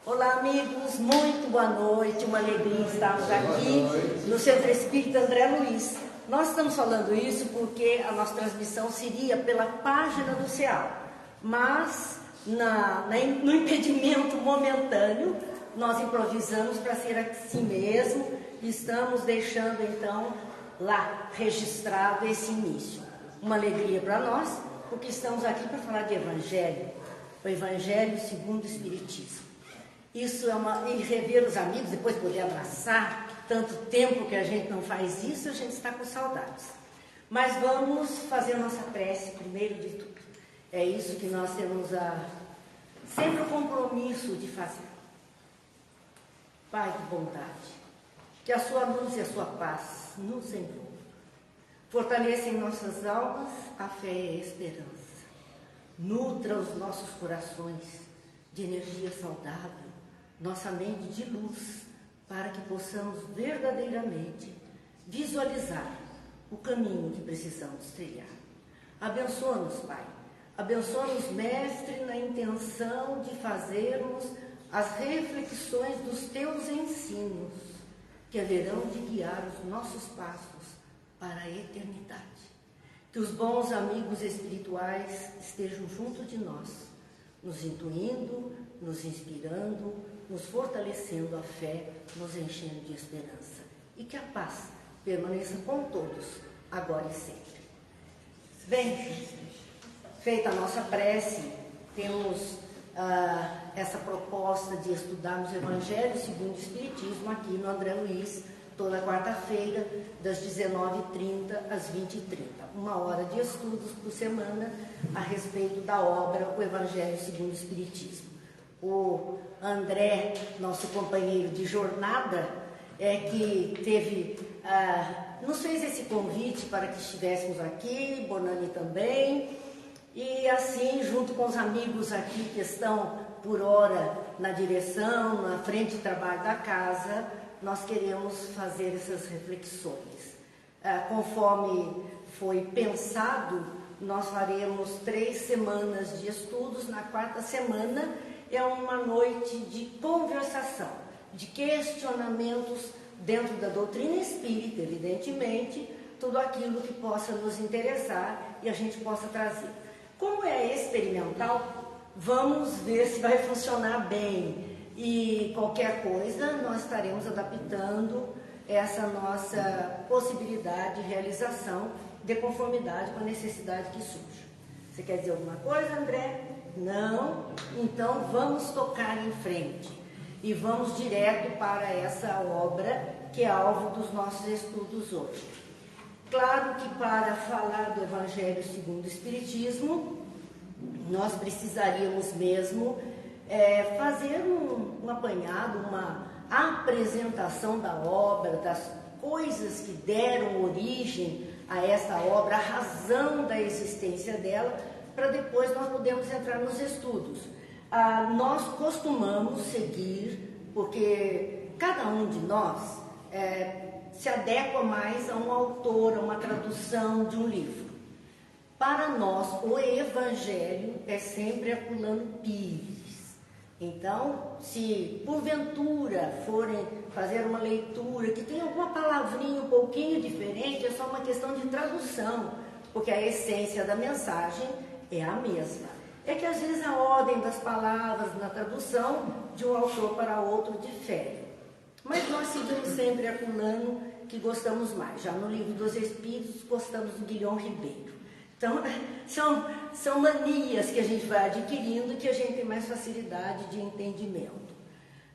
Olá, amigos, muito boa noite, uma alegria estarmos aqui no Centro Espírita André Luiz. Nós estamos falando isso porque a nossa transmissão seria pela página do CEAL, mas no impedimento momentâneo, nós improvisamos para ser assim mesmo e estamos deixando então lá registrado esse início. Uma alegria para nós, porque estamos aqui para falar de Evangelho, o Evangelho segundo o Espiritismo. Isso e rever os amigos, depois poder abraçar, tanto tempo que a gente não faz isso, a gente está com saudades. Mas vamos fazer a nossa prece primeiro de tudo. É isso que nós temos sempre o compromisso de fazer. Pai de bondade, que a sua luz e a sua paz nos envolvam. Fortaleça em nossas almas a fé e a esperança. Nutra os nossos corações de energia saudável, nossa mente de luz, para que possamos verdadeiramente visualizar o caminho que precisamos trilhar. Abençoa-nos, Pai. Abençoa-nos, Mestre, na intenção de fazermos as reflexões dos teus ensinos, que haverão de guiar os nossos passos para a eternidade. Que os bons amigos espirituais estejam junto de nós, nos intuindo, nos inspirando, nos fortalecendo a fé, nos enchendo de esperança. E que a paz permaneça com todos, agora e sempre. Bem, feita a nossa prece, temos essa proposta de estudarmos o Evangelho segundo o Espiritismo aqui no André Luiz, toda quarta-feira, das 19h30 às 20h30. 1 hora de estudos por semana a respeito da obra O Evangelho segundo o Espiritismo. O André, nosso companheiro de jornada, que nos fez esse convite para que estivéssemos aqui, Bonani também, e assim, junto com os amigos aqui que estão por hora na direção, na frente de trabalho da casa, nós queremos fazer essas reflexões. Conforme foi pensado, nós faremos 3 semanas de estudos. Na quarta semana é uma noite de conversação, de questionamentos dentro da doutrina espírita, evidentemente, tudo aquilo que possa nos interessar e a gente possa trazer. Como é experimental, vamos ver se vai funcionar bem e qualquer coisa nós estaremos adaptando essa nossa possibilidade de realização de conformidade com a necessidade que surge. Você quer dizer alguma coisa, André? Não? Então vamos tocar em frente e vamos direto para essa obra que é alvo dos nossos estudos hoje. Claro que para falar do Evangelho segundo o Espiritismo, nós precisaríamos mesmo fazer um apanhado, uma apresentação da obra, das coisas que deram origem a essa obra, a razão da existência dela, para depois nós podermos entrar nos estudos. Nós costumamos seguir, porque cada um de nós se adequa mais a um autor, a uma tradução de um livro. Para nós, o Evangelho é sempre Herculano Pires. Então, se porventura forem fazer uma leitura que tem alguma palavrinha um pouquinho diferente, é só uma questão de tradução, porque a essência da mensagem é a mesma. É que às vezes a ordem das palavras na tradução de um autor para outro difere. Mas nós seguimos sempre Herculano, que gostamos mais. Já no Livro dos Espíritos, gostamos do Guilhom Ribeiro. Então, são manias que a gente vai adquirindo e que a gente tem mais facilidade de entendimento.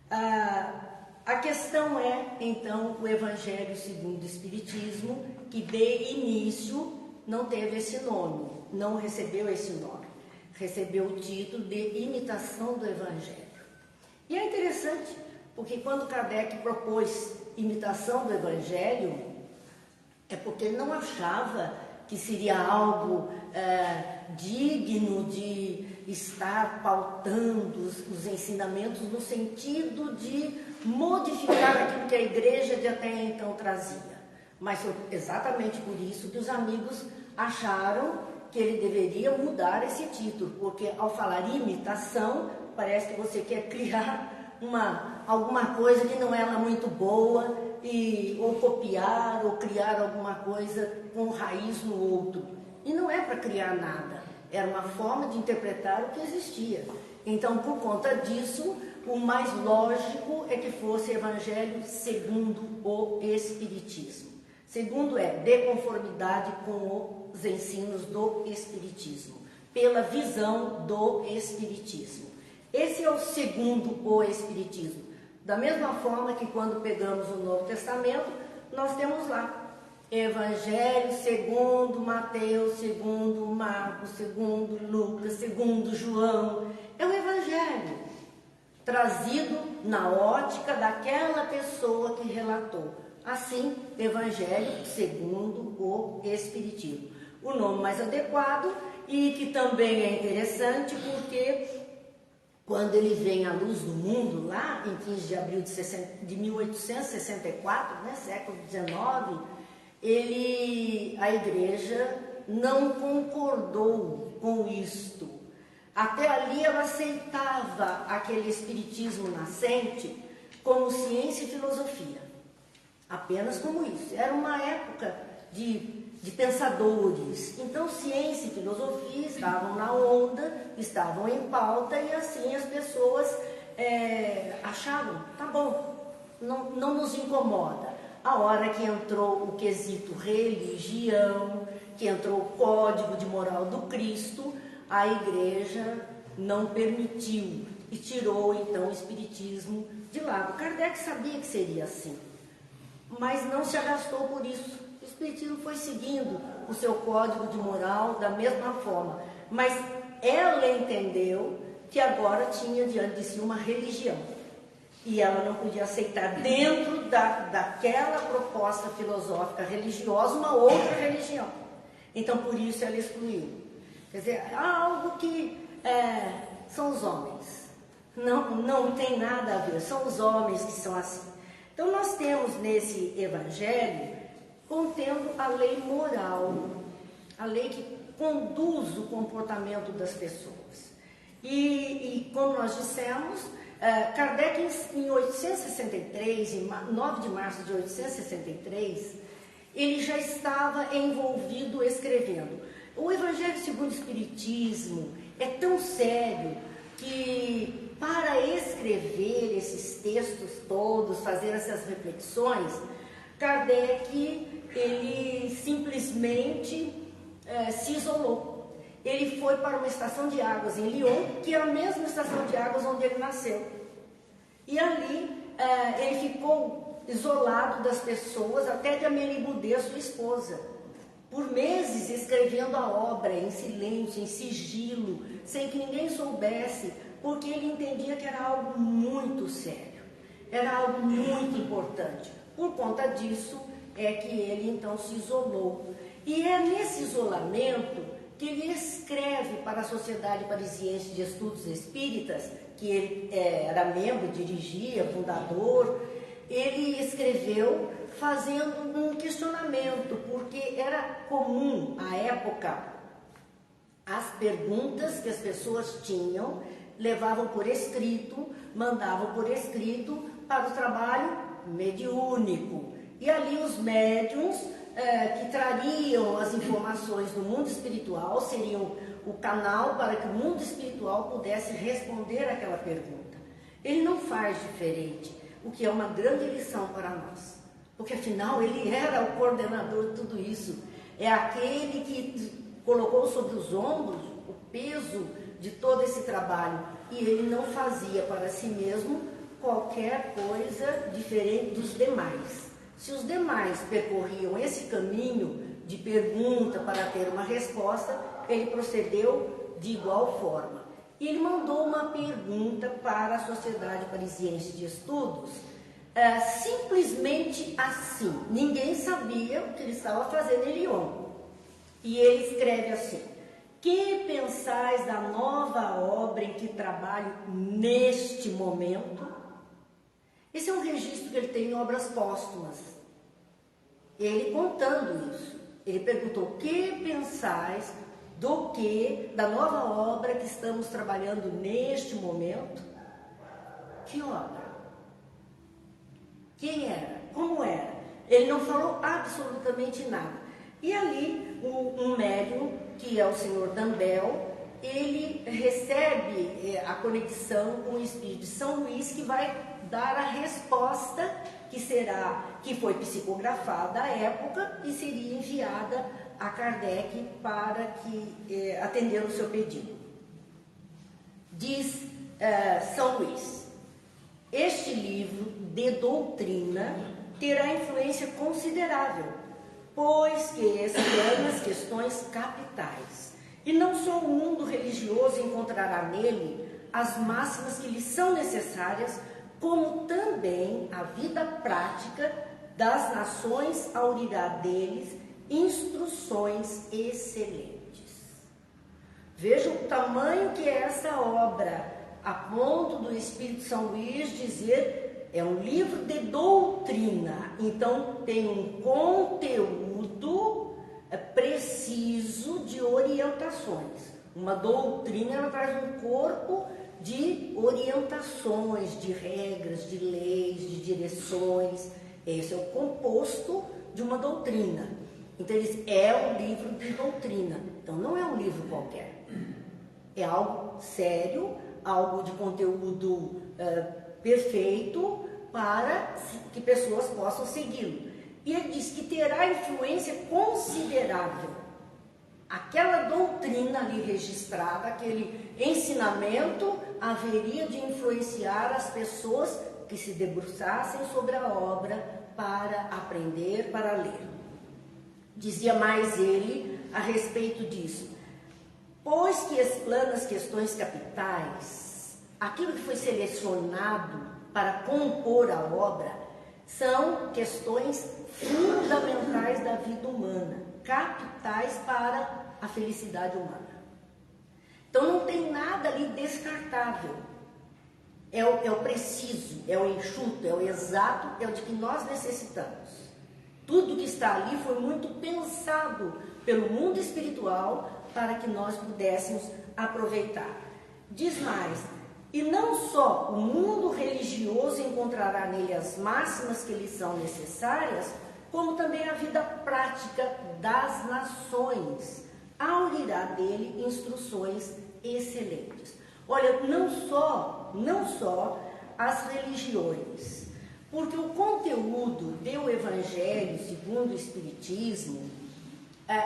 A questão é, então, o Evangelho segundo o Espiritismo, que de início não teve esse nome, não recebeu esse nome. Recebeu o título de Imitação do Evangelho. E é interessante, porque quando Kardec propôs imitação do Evangelho, é porque ele não achava que seria algo digno de estar pautando os ensinamentos no sentido de modificar aquilo que a igreja de até então trazia. Mas foi exatamente por isso que os amigos acharam que ele deveria mudar esse título, porque ao falar imitação, parece que você quer criar alguma coisa que não era muito boa, ou copiar, ou criar alguma coisa com raiz no outro. E não é para criar nada, era uma forma de interpretar o que existia. Então, por conta disso, o mais lógico é que fosse Evangelho segundo o Espiritismo. Segundo de conformidade com os ensinos do Espiritismo, pela visão do Espiritismo. Esse é o segundo o Espiritismo. Da mesma forma que quando pegamos o Novo Testamento, nós temos lá Evangelho segundo Mateus, segundo Marcos, segundo Lucas, segundo João. É o Evangelho trazido na ótica daquela pessoa que relatou. Assim, Evangelho segundo o Espiritismo. O nome mais adequado e que também é interessante porque quando ele vem à luz do mundo, lá em 15 de abril de 1864, né, século XIX, a igreja não concordou com isto. Até ali ela aceitava aquele espiritismo nascente como ciência e filosofia. Apenas como isso. Era uma época de pensadores. Então, ciência e filosofia estavam na onda, estavam em pauta, e assim as pessoas achavam, tá bom, não nos incomoda. A hora que entrou o quesito religião, que entrou o código de moral do Cristo, a igreja não permitiu e tirou então o espiritismo de lado. Kardec sabia que seria assim, mas não se arrastou por isso. O espiritismo foi seguindo o seu código de moral da mesma forma, mas ela entendeu que agora tinha diante de si uma religião e ela não podia aceitar dentro daquela proposta filosófica religiosa uma outra religião. Então por isso ela excluiu. Quer dizer, algo que são os homens, não tem nada a ver, são os homens que são assim. Então nós temos nesse evangelho contendo a lei moral, a lei que conduz o comportamento das pessoas. E como nós dissemos, Kardec em 1863, em 9 de março de 1863, ele já estava envolvido escrevendo. O Evangelho segundo o Espiritismo é tão sério que, para escrever esses textos todos, fazer essas reflexões, Kardec, ele simplesmente se isolou. Ele foi para uma estação de águas em Lyon, que é a mesma estação de águas onde ele nasceu. E ali ele ficou isolado das pessoas, até de Amélie Goudet, sua esposa, por meses escrevendo a obra em silêncio, em sigilo, sem que ninguém soubesse, porque ele entendia que era algo muito sério, era algo muito importante. Por conta disso é que ele então se isolou. E é nesse isolamento que ele escreve para a Sociedade Parisiense de Estudos Espíritas, que ele era membro, dirigia, fundador. Ele escreveu fazendo um questionamento, porque era comum à época as perguntas que as pessoas tinham, levavam por escrito, mandavam por escrito para o trabalho mediúnico. E ali os médiuns que trariam as informações do mundo espiritual seriam o canal para que o mundo espiritual pudesse responder aquela pergunta. Ele não faz diferente, o que é uma grande lição para nós, porque afinal ele era o coordenador de tudo isso, é aquele que colocou sobre os ombros o peso de todo esse trabalho, e ele não fazia para si mesmo qualquer coisa diferente dos demais. Se os demais percorriam esse caminho de pergunta para ter uma resposta, ele procedeu de igual forma. E ele mandou uma pergunta para a Sociedade Parisiense de Estudos, simplesmente assim. Ninguém sabia o que ele estava fazendo em Lyon. E ele escreve assim: que pensais da nova obra em que trabalho neste momento? Esse é um registro que ele tem em obras póstumas. Ele contando isso. Ele perguntou: que pensais da nova obra que estamos trabalhando neste momento? Que obra? Quem era? Como era? Ele não falou absolutamente nada. E ali, um médium, que é o senhor Dambel, ele recebe a conexão com o Espírito de São Luís, que vai dar a resposta que foi psicografada à época e seria enviada a Kardec para atender o seu pedido. Diz São Luís: este livro de doutrina terá influência considerável, pois que explana as questões capitais. E não só o mundo religioso encontrará nele as máximas que lhe são necessárias, como também a vida prática das nações aurirá deles instruções excelentes. Vejam o tamanho que é essa obra, a ponto do Espírito São Luís dizer, é um livro de doutrina, então tem um conteúdo preciso de orientações. Uma doutrina, ela traz um corpo de orientações, de regras, de leis, de direções. Esse é o composto de uma doutrina. Então, é um livro de doutrina. Então, não é um livro qualquer. É algo sério, algo de conteúdo perfeito para que pessoas possam segui-lo. E ele diz que terá influência considerável. Aquela doutrina ali registrada, aquele ensinamento, haveria de influenciar as pessoas que se debruçassem sobre a obra para aprender, para ler. Dizia mais ele a respeito disso: pois que explana as questões capitais, aquilo que foi selecionado para compor a obra, são questões fundamentais da vida humana, capitais para a felicidade humana. Então não tem nada ali descartável. É o preciso, é o enxuto, é o exato, é o de que nós necessitamos. Tudo que está ali foi muito pensado pelo mundo espiritual para que nós pudéssemos aproveitar. Diz mais: e não só o mundo religioso encontrará nele as máximas que lhe são necessárias, como também a vida prática das nações aurirá dele instruções excelentes. Olha, não só as religiões, porque o conteúdo do Evangelho segundo o Espiritismo,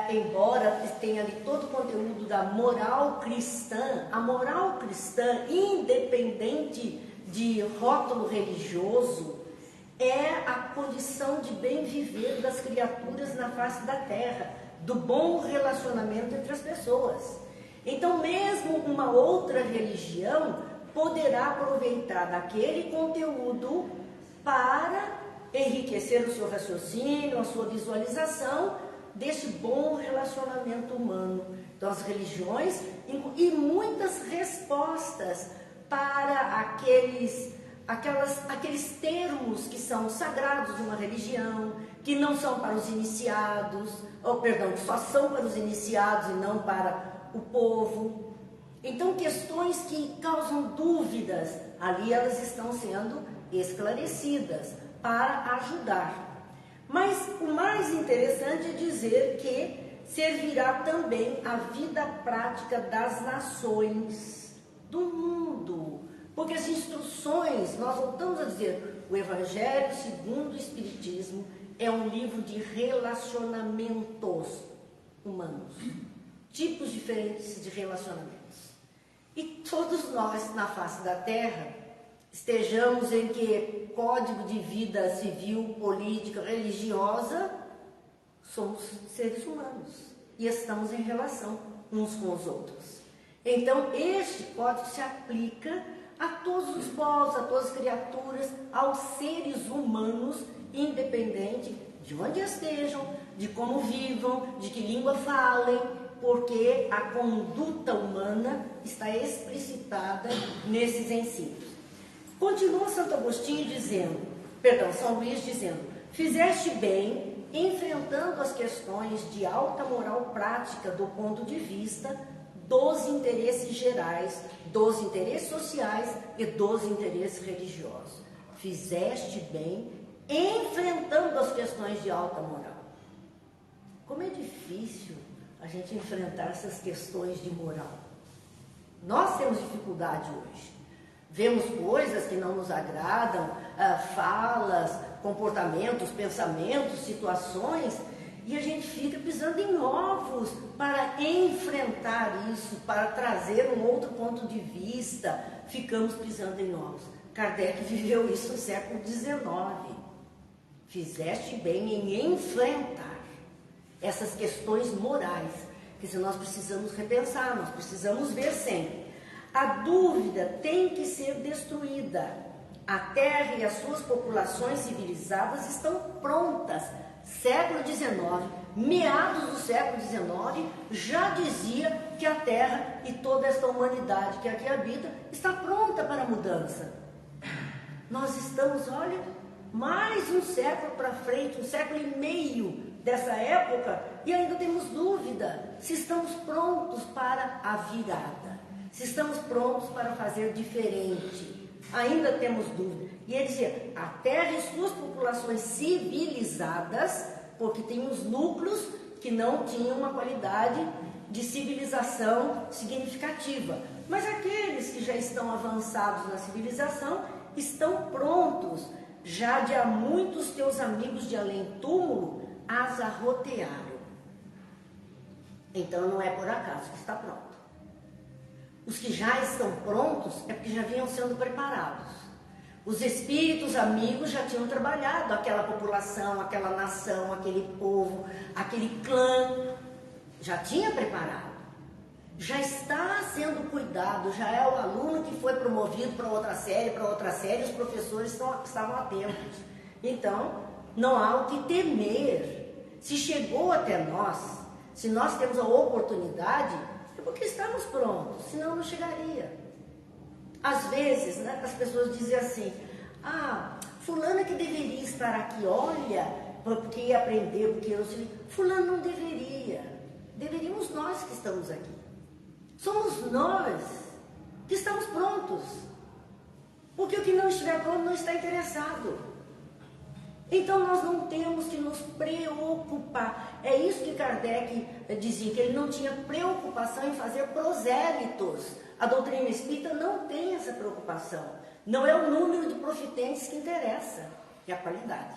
embora tenha ali todo o conteúdo da moral cristã, a moral cristã, independente de rótulo religioso, é a condição de bem viver das criaturas na face da terra, do bom relacionamento entre as pessoas. Então, mesmo uma outra religião poderá aproveitar daquele conteúdo para enriquecer o seu raciocínio, a sua visualização desse bom relacionamento humano. Então, as religiões e muitas respostas para aqueles termos que são sagrados de uma religião, que não são para os iniciados, que só são para os iniciados e não para o povo. Então, questões que causam dúvidas, ali elas estão sendo esclarecidas para ajudar. Mas o mais interessante é dizer que servirá também a vida prática das nações, do mundo. Porque as instruções, nós voltamos a dizer, o Evangelho segundo o Espiritismo é um livro de relacionamentos humanos, tipos diferentes de relacionamentos. E todos nós, na face da Terra, estejamos em que código de vida civil, política, religiosa, somos seres humanos e estamos em relação uns com os outros. Então, este código se aplica a todos os povos, a todas as criaturas, aos seres humanos, independente de onde estejam, de como vivam, de que língua falem, porque a conduta humana está explicitada nesses ensinos. Continua São Luís dizendo: fizeste bem enfrentando as questões de alta moral prática do ponto de vista dos interesses gerais, dos interesses sociais e dos interesses religiosos. Fizeste bem enfrentando as questões de alta moral. Como é difícil a gente enfrentar essas questões de moral. Nós temos dificuldade hoje. Vemos coisas que não nos agradam, falas, comportamentos, pensamentos, situações, e a gente fica pisando em ovos para enfrentar isso, para trazer um outro ponto de vista. Ficamos pisando em ovos. Kardec viveu isso no século XIX. Fizeste bem em enfrentar essas questões morais, que se nós precisamos repensar, nós precisamos ver sempre. A dúvida tem que ser destruída. A Terra e as suas populações civilizadas estão prontas. Século XIX, meados do século XIX, já dizia que a Terra e toda esta humanidade que aqui habita está pronta para a mudança. Nós estamos, olha, mais um século para frente, um século e meio dessa época, e ainda temos dúvida se estamos prontos para a virada, se estamos prontos para fazer diferente. Ainda temos dúvida. E ele dizia, a Terra e suas populações civilizadas, porque tem os núcleos que não tinham uma qualidade de civilização significativa. Mas aqueles que já estão avançados na civilização estão prontos. Já de há muitos teus amigos de além-túmulo as arrotearam. Então não é por acaso que está pronto. Os que já estão prontos é porque já vinham sendo preparados. Os espíritos amigos já tinham trabalhado aquela população, aquela nação, aquele povo, aquele clã. Já tinha preparado. Já está sendo cuidado, já é o aluno que foi promovido para outra série, os professores estavam atentos. Então, não há o que temer. Se chegou até nós, se nós temos a oportunidade, é porque estamos prontos, senão não chegaria. Às vezes, né, as pessoas dizem assim, fulano é que deveria estar aqui, olha, porque ia aprender, porque eu sei. Fulano não deveria. Deveríamos nós que estamos aqui. Somos nós que estamos prontos. Porque o que não estiver pronto não está interessado. Então nós não temos que nos preocupar. É isso que Kardec dizia, que ele não tinha preocupação em fazer prosélitos. A doutrina espírita não tem essa preocupação. Não é o número de profitentes que interessa, é a qualidade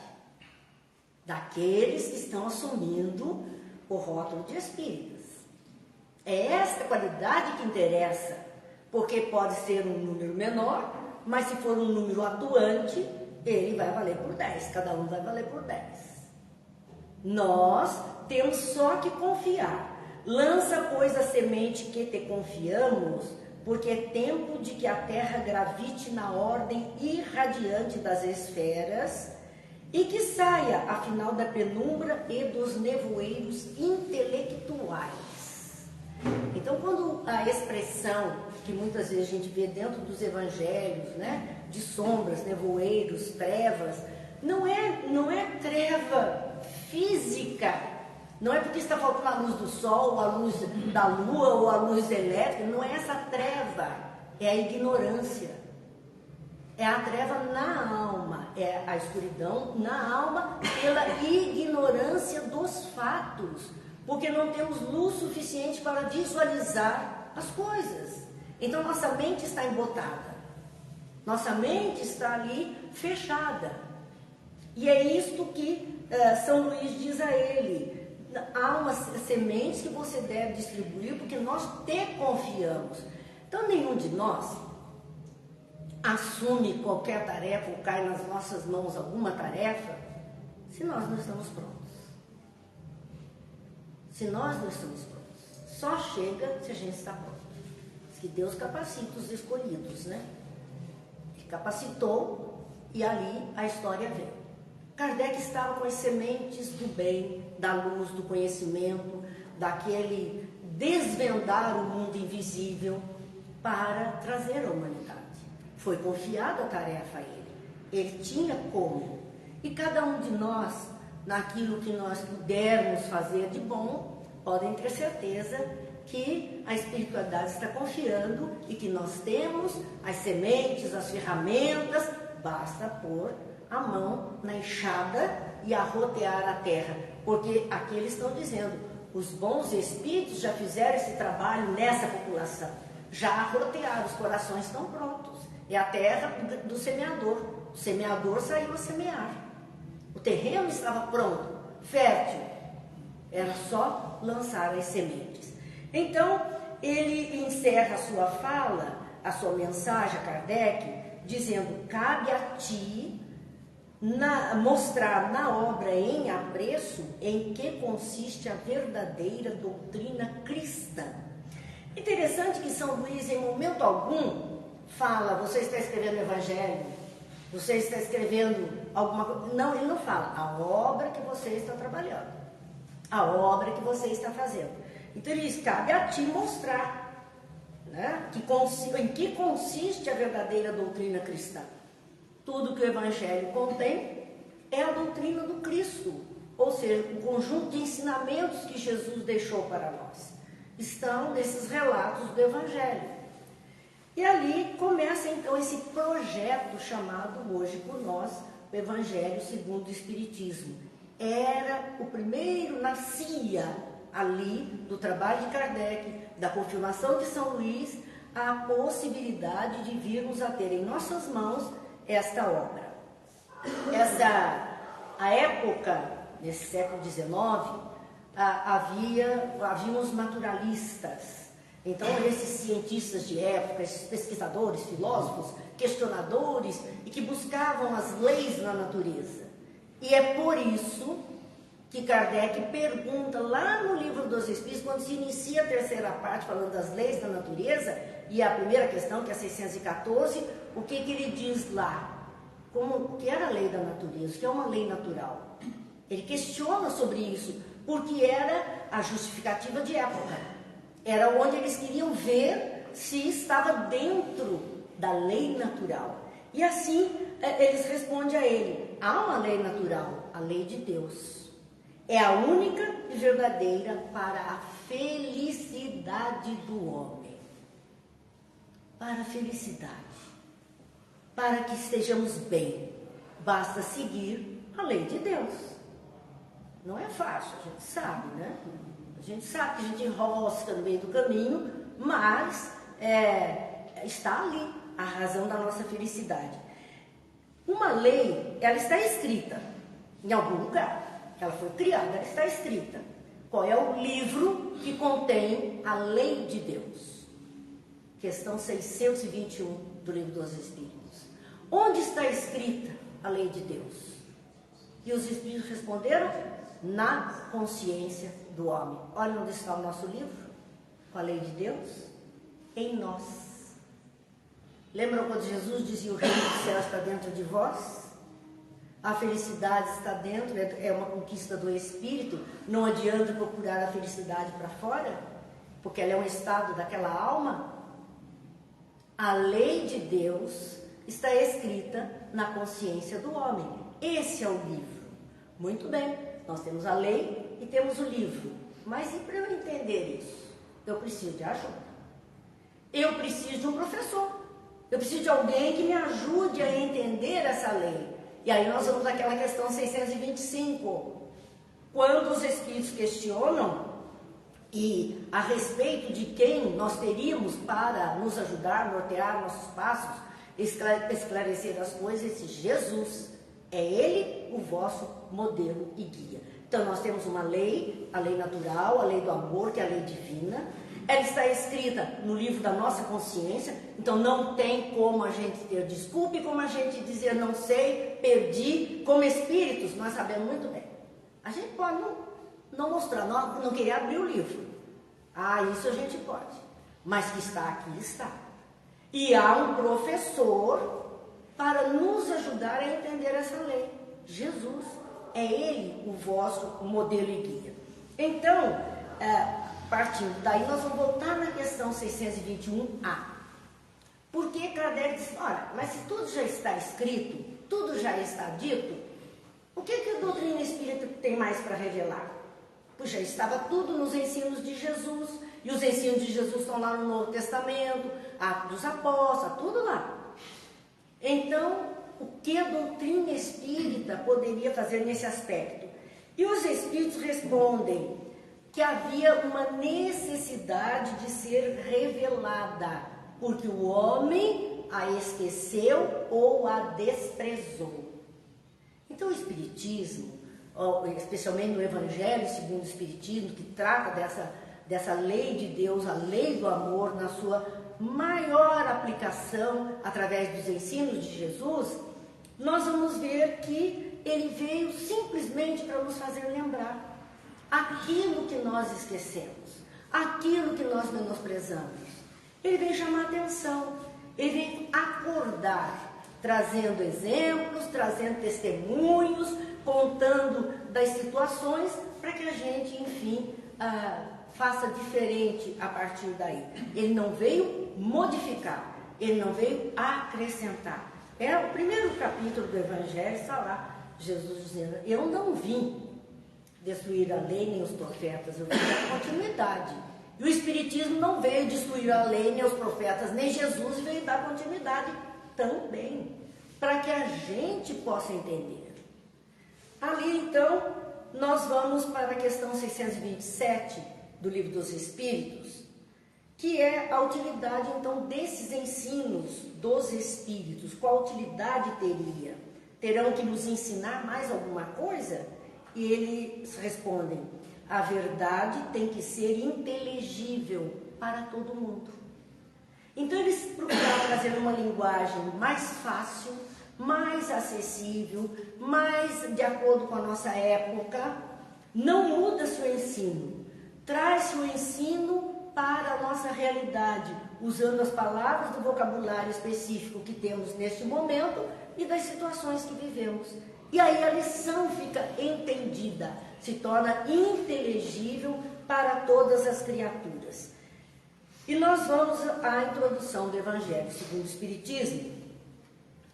daqueles que estão assumindo o rótulo de espíritas. É essa qualidade que interessa, porque pode ser um número menor, mas se for um número atuante, ele vai valer por 10, cada um vai valer por 10. Nós temos só que confiar. Lança, pois, a semente que te confiamos, porque é tempo de que a Terra gravite na ordem irradiante das esferas e que saia, afinal, da penumbra e dos nevoeiros intelectuais. Então, quando a expressão que muitas vezes a gente vê dentro dos evangelhos, né, de sombras, nevoeiros, trevas, não é treva física, não é porque está faltando a luz do sol, a luz da lua ou a luz elétrica, não é essa treva, é a ignorância, é a treva na alma, é a escuridão na alma pela ignorância dos fatos, porque não temos luz suficiente para visualizar as coisas. Então nossa mente está embotada, nossa mente está ali fechada. E é isto que São Luís diz a ele: há umas sementes que você deve distribuir porque nós te confiamos. Então nenhum de nós assume qualquer tarefa ou cai nas nossas mãos alguma tarefa se nós não estamos prontos. Se nós não estamos prontos, só chega se a gente está pronto. Diz que Deus capacita os escolhidos, né? Ele capacitou e ali a história veio. Kardec estava com as sementes do bem, da luz, do conhecimento, daquele desvendar o mundo invisível para trazer a humanidade. Foi confiada a tarefa a ele. Ele tinha como. E cada um de nós, naquilo que nós pudermos fazer de bom, podem ter certeza que a espiritualidade está confiando e que nós temos as sementes, as ferramentas, basta pôr a mão na enxada e arrotear a terra, porque aqui eles estão dizendo, os bons espíritos já fizeram esse trabalho nessa população, já arrotearam, os corações estão prontos, é a terra do semeador, o semeador saiu a semear, o terreno estava pronto, fértil, era só lançar as sementes. Então, ele encerra a sua fala, a sua mensagem a Kardec, dizendo, cabe a ti mostrar na obra em apreço em que consiste a verdadeira doutrina cristã. Interessante que São Luís, em momento algum, fala, você está escrevendo o Evangelho, você está escrevendo alguma coisa. Não, ele não fala, a obra que você está trabalhando, a obra que você está fazendo. Então ele diz, cabe a ti mostrar, né, em que consiste a verdadeira doutrina cristã. Tudo que o Evangelho contém é a doutrina do Cristo, ou seja, o conjunto de ensinamentos que Jesus deixou para nós. Estão nesses relatos do Evangelho. E ali começa então esse projeto chamado hoje por nós, o Evangelho segundo o Espiritismo. Era o primeiro, nascia ali do trabalho de Kardec, da confirmação de São Luís, a possibilidade de virmos a ter em nossas mãos esta obra. A época, nesse século XIX, havia os naturalistas. Então, esses cientistas de época, esses pesquisadores, filósofos, questionadores, e que buscavam as leis na natureza. E é por isso que Kardec pergunta lá no Livro dos Espíritos, quando se inicia a terceira parte, falando das leis da natureza, e a primeira questão, que é 614, o que ele diz lá? O que era a lei da natureza? O que é uma lei natural? Ele questiona sobre isso, porque era a justificativa de época. Era onde eles queriam ver se estava dentro da lei natural. E assim, eles respondem a ele, há uma lei natural, a lei de Deus. É a única e verdadeira para a felicidade do homem. Para a felicidade. Para que estejamos bem. Basta seguir a lei de Deus. Não é fácil, a gente sabe, né? A gente sabe que a gente enrosca no meio do caminho, mas está ali a razão da nossa felicidade. Uma lei, ela está escrita em algum lugar. Ela foi criada, ela está escrita. Qual é o livro que contém a lei de Deus? Questão 621 do Livro dos Espíritos. Onde está escrita a lei de Deus? E os Espíritos responderam, na consciência do homem. Olha onde está o nosso livro, com a lei de Deus, em nós. Lembram quando Jesus dizia, o reino do céu está dentro de vós? A felicidade está dentro, é uma conquista do Espírito, não adianta procurar a felicidade para fora, porque ela é um estado daquela alma. A lei de Deus está escrita na consciência do homem. Esse é o livro. Muito bem, nós temos a lei e temos o livro. Mas e para eu entender isso? Eu preciso de ajuda. Eu preciso de um professor. Eu preciso de alguém que me ajude a entender essa lei. E aí nós vamos àquela questão 625. Quando os Espíritos questionam, e a respeito de quem nós teríamos para nos ajudar, nortear nossos passos, esclarecer as coisas, esse Jesus, é Ele o vosso modelo e guia. Então nós temos uma lei, a lei natural, a lei do amor, que é a lei divina. Ela está escrita no livro da nossa consciência, então não tem como a gente ter desculpa, como a gente dizer não sei, perdi. Como espíritos, nós sabemos muito bem. A gente pode não mostrar, não querer abrir o livro. Isso a gente pode. Mas que está aqui, está. E há um professor para nos ajudar a entender essa lei. Jesus, é Ele o vosso modelo e guia. Então, partindo daí, nós vamos voltar na questão 621A. Porque Kardec diz, olha, mas se tudo já está escrito, tudo já está dito, o que a doutrina espírita tem mais para revelar? Pois já estava tudo nos ensinos de Jesus, e os ensinos de Jesus estão lá no Novo Testamento, Atos dos Apóstolos, tudo lá. Então, o que a doutrina espírita poderia fazer nesse aspecto? E os espíritos respondem que havia uma necessidade de ser revelada, porque o homem a esqueceu ou a desprezou. Então o Espiritismo, especialmente no Evangelho segundo o Espiritismo, que trata dessa lei de Deus, a lei do amor, na sua maior aplicação através dos ensinos de Jesus, nós vamos ver que ele veio simplesmente para nos fazer lembrar aquilo que nós esquecemos, aquilo que nós menosprezamos. Ele veio chamar atenção, ele veio acordar, trazendo exemplos, trazendo testemunhos, contando das situações, para que a gente, enfim, faça diferente a partir daí. Ele não veio modificar, ele não veio acrescentar. É o primeiro capítulo do Evangelho, está lá, Jesus dizendo, eu não vim destruir a lei nem os profetas, eu vim dar continuidade. E o Espiritismo não veio destruir a lei nem os profetas, nem Jesus veio dar continuidade também, para que a gente possa entender. Ali, então, nós vamos para a questão 627 do Livro dos Espíritos, que é a utilidade, então, desses ensinos dos Espíritos. Qual utilidade teria? Terão que nos ensinar mais alguma coisa? E eles respondem, a verdade tem que ser inteligível para todo mundo. Então eles procuraram trazer uma linguagem mais fácil, mais acessível, mais de acordo com a nossa época. Não muda-se o ensino, traz-se o ensino para a nossa realidade, usando as palavras do vocabulário específico que temos neste momento e das situações que vivemos. E aí a lição fica entendida, se torna inteligível para todas as criaturas. E nós vamos à introdução do Evangelho segundo o Espiritismo,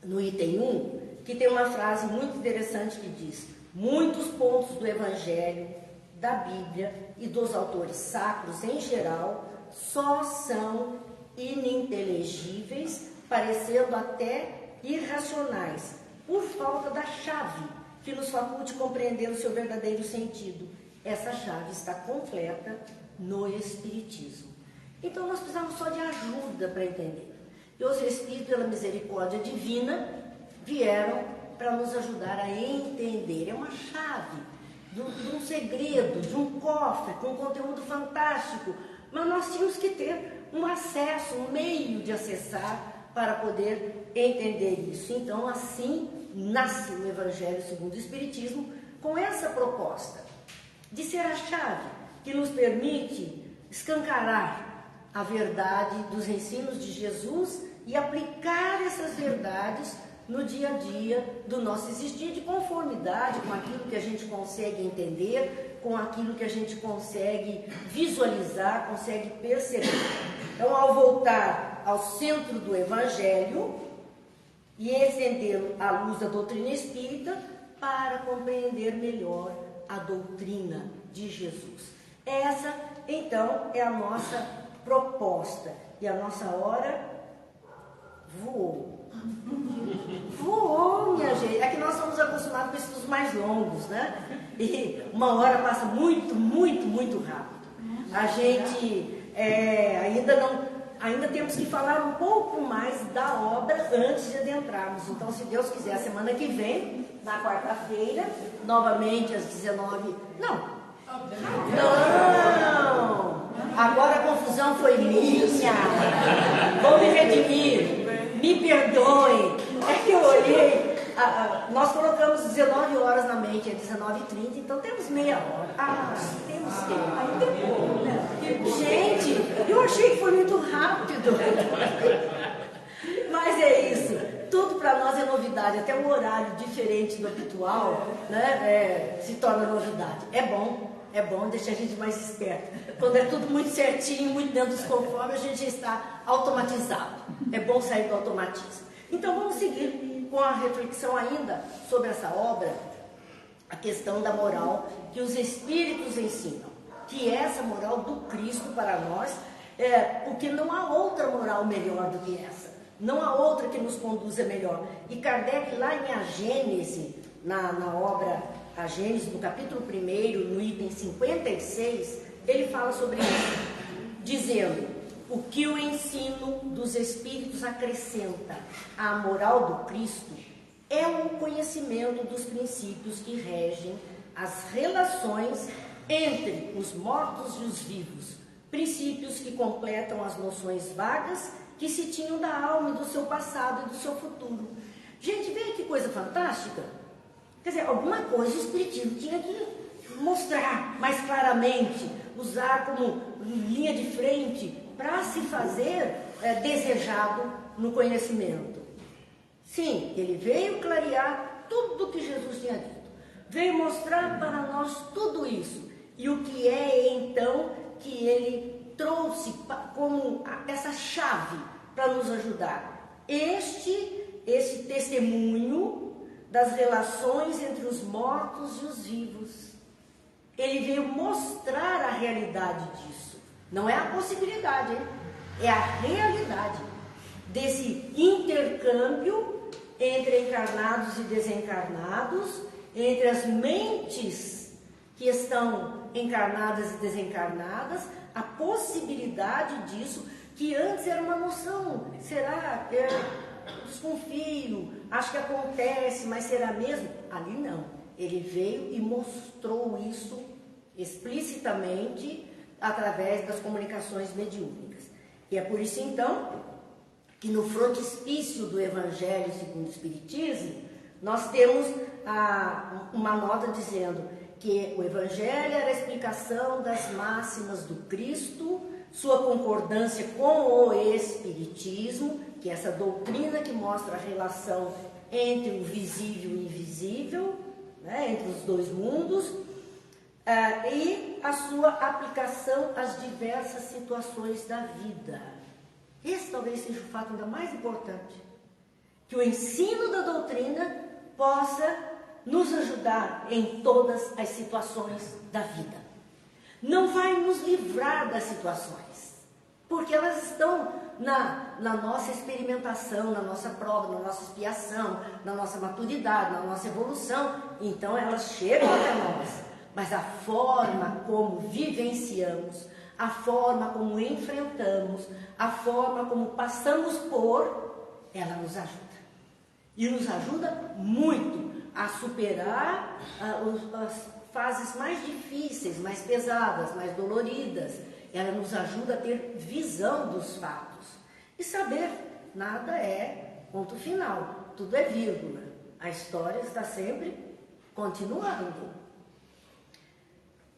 no item 1, que tem uma frase muito interessante que diz: muitos pontos do Evangelho, da Bíblia e dos autores sacros em geral só são ininteligíveis, parecendo até irracionais, por falta da chave que nos faculte compreender o seu verdadeiro sentido. Essa chave está completa no Espiritismo. Então nós precisamos só de ajuda para entender. E os Espíritos, pela misericórdia divina, vieram para nos ajudar a entender. É uma chave de um segredo, de um cofre com um conteúdo fantástico, mas nós tínhamos que ter um acesso, um meio de acessar para poder entender isso. Então, assim nasce o Evangelho segundo o Espiritismo, com essa proposta de ser a chave que nos permite escancarar a verdade dos ensinos de Jesus e aplicar essas verdades no dia a dia do nosso existir, de conformidade com aquilo que a gente consegue entender, com aquilo que a gente consegue visualizar, consegue perceber. Então, ao voltar ao centro do Evangelho e estendê-lo à luz da doutrina espírita para compreender melhor a doutrina de Jesus. Essa, então, é a nossa proposta. E a nossa hora voou. Voou, minha gente. É que nós estamos acostumados com estudos mais longos, né? E uma hora passa muito, muito, muito rápido. A gente ainda temos que falar um pouco mais da obra antes de adentrarmos. Então, se Deus quiser, a semana que vem, na quarta-feira, novamente às 19... Não! Agora a confusão foi minha. Vou me redimir. Me perdoem. É que eu olhei. Nós colocamos 19 horas na mente, é 19h30, então temos meia hora. Temos tempo. Ainda é bom, né? Gente, eu achei que foi muito rápido. Mas é isso. Tudo para nós é novidade. Até um horário diferente do habitual, né, se torna novidade. É bom deixar a gente mais esperta. Quando é tudo muito certinho, muito dentro dos conformes, a gente já está automatizado. É bom sair do automatismo. Então vamos seguir com a reflexão ainda sobre essa obra, a questão da moral que os Espíritos ensinam. que é essa moral do Cristo para nós, porque não há outra moral melhor do que essa. Não há outra que nos conduza melhor. E Kardec, lá em A Gênese, na obra A Gênese, no capítulo 1, no item 56, ele fala sobre isso, dizendo: o que o ensino dos Espíritos acrescenta à moral do Cristo é um conhecimento dos princípios que regem as relações entre os mortos e os vivos, princípios que completam as noções vagas que se tinham da alma, do seu passado e do seu futuro. Gente, veja que coisa fantástica. Quer dizer, alguma coisa o Espiritismo tinha que mostrar mais claramente, usar como linha de frente para se fazer desejado no conhecimento. Sim, ele veio clarear tudo o que Jesus tinha dito. Veio mostrar para nós tudo isso. E o que é então que ele trouxe como essa chave para nos ajudar? Esse testemunho das relações entre os mortos e os vivos. Ele veio mostrar a realidade disso. Não é a possibilidade, hein? É a realidade desse intercâmbio entre encarnados e desencarnados, entre as mentes que estão encarnadas e desencarnadas, a possibilidade disso, que antes era uma noção. Será? Desconfio, acho que acontece, mas será mesmo? Ali não. Ele veio e mostrou isso explicitamente através das comunicações mediúnicas. E é por isso, então, que no frontispício do Evangelho segundo o Espiritismo, nós temos uma nota dizendo que o Evangelho era a explicação das máximas do Cristo, sua concordância com o Espiritismo, que é essa doutrina que mostra a relação entre o visível e o invisível, né, entre os dois mundos, e a sua aplicação às diversas situações da vida. Esse talvez seja o fato ainda mais importante, que o ensino da doutrina possa nos ajudar em todas as situações da vida. Não vai nos livrar das situações, porque elas estão na nossa experimentação, na nossa prova, na nossa expiação, na nossa maturidade, na nossa evolução. Então elas chegam até nós, mas a forma como vivenciamos, a forma como enfrentamos, a forma como passamos por, ela nos ajuda. E nos ajuda muito a superar as fases mais difíceis, mais pesadas, mais doloridas. Ela nos ajuda a ter visão dos fatos e saber, nada é ponto final, tudo é vírgula. A história está sempre continuando.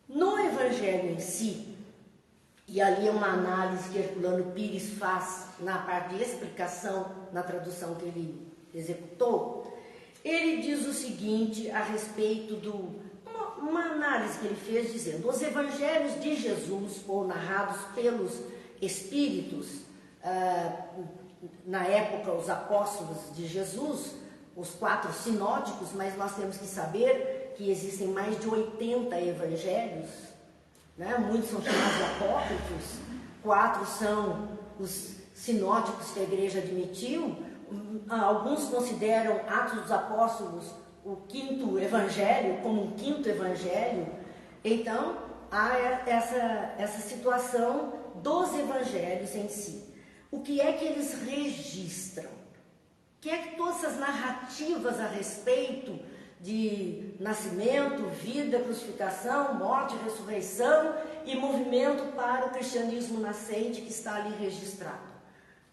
No Evangelho em si, e ali é uma análise que Herculano Pires faz na parte de explicação, na tradução que ele executou, ele diz o seguinte a respeito uma análise que ele fez, dizendo: os evangelhos de Jesus, ou narrados pelos Espíritos, na época os apóstolos de Jesus, os 4 sinóticos, mas nós temos que saber que existem mais de 80 evangelhos, né? Muitos são chamados apócrifos, 4 são os sinóticos que a igreja admitiu, alguns consideram Atos dos Apóstolos o 5º evangelho, como um 5º evangelho. Então, há essa situação dos evangelhos em si. O que é que eles registram? O que é que todas essas narrativas a respeito de nascimento, vida, crucificação, morte, ressurreição e movimento para o cristianismo nascente que está ali registrado?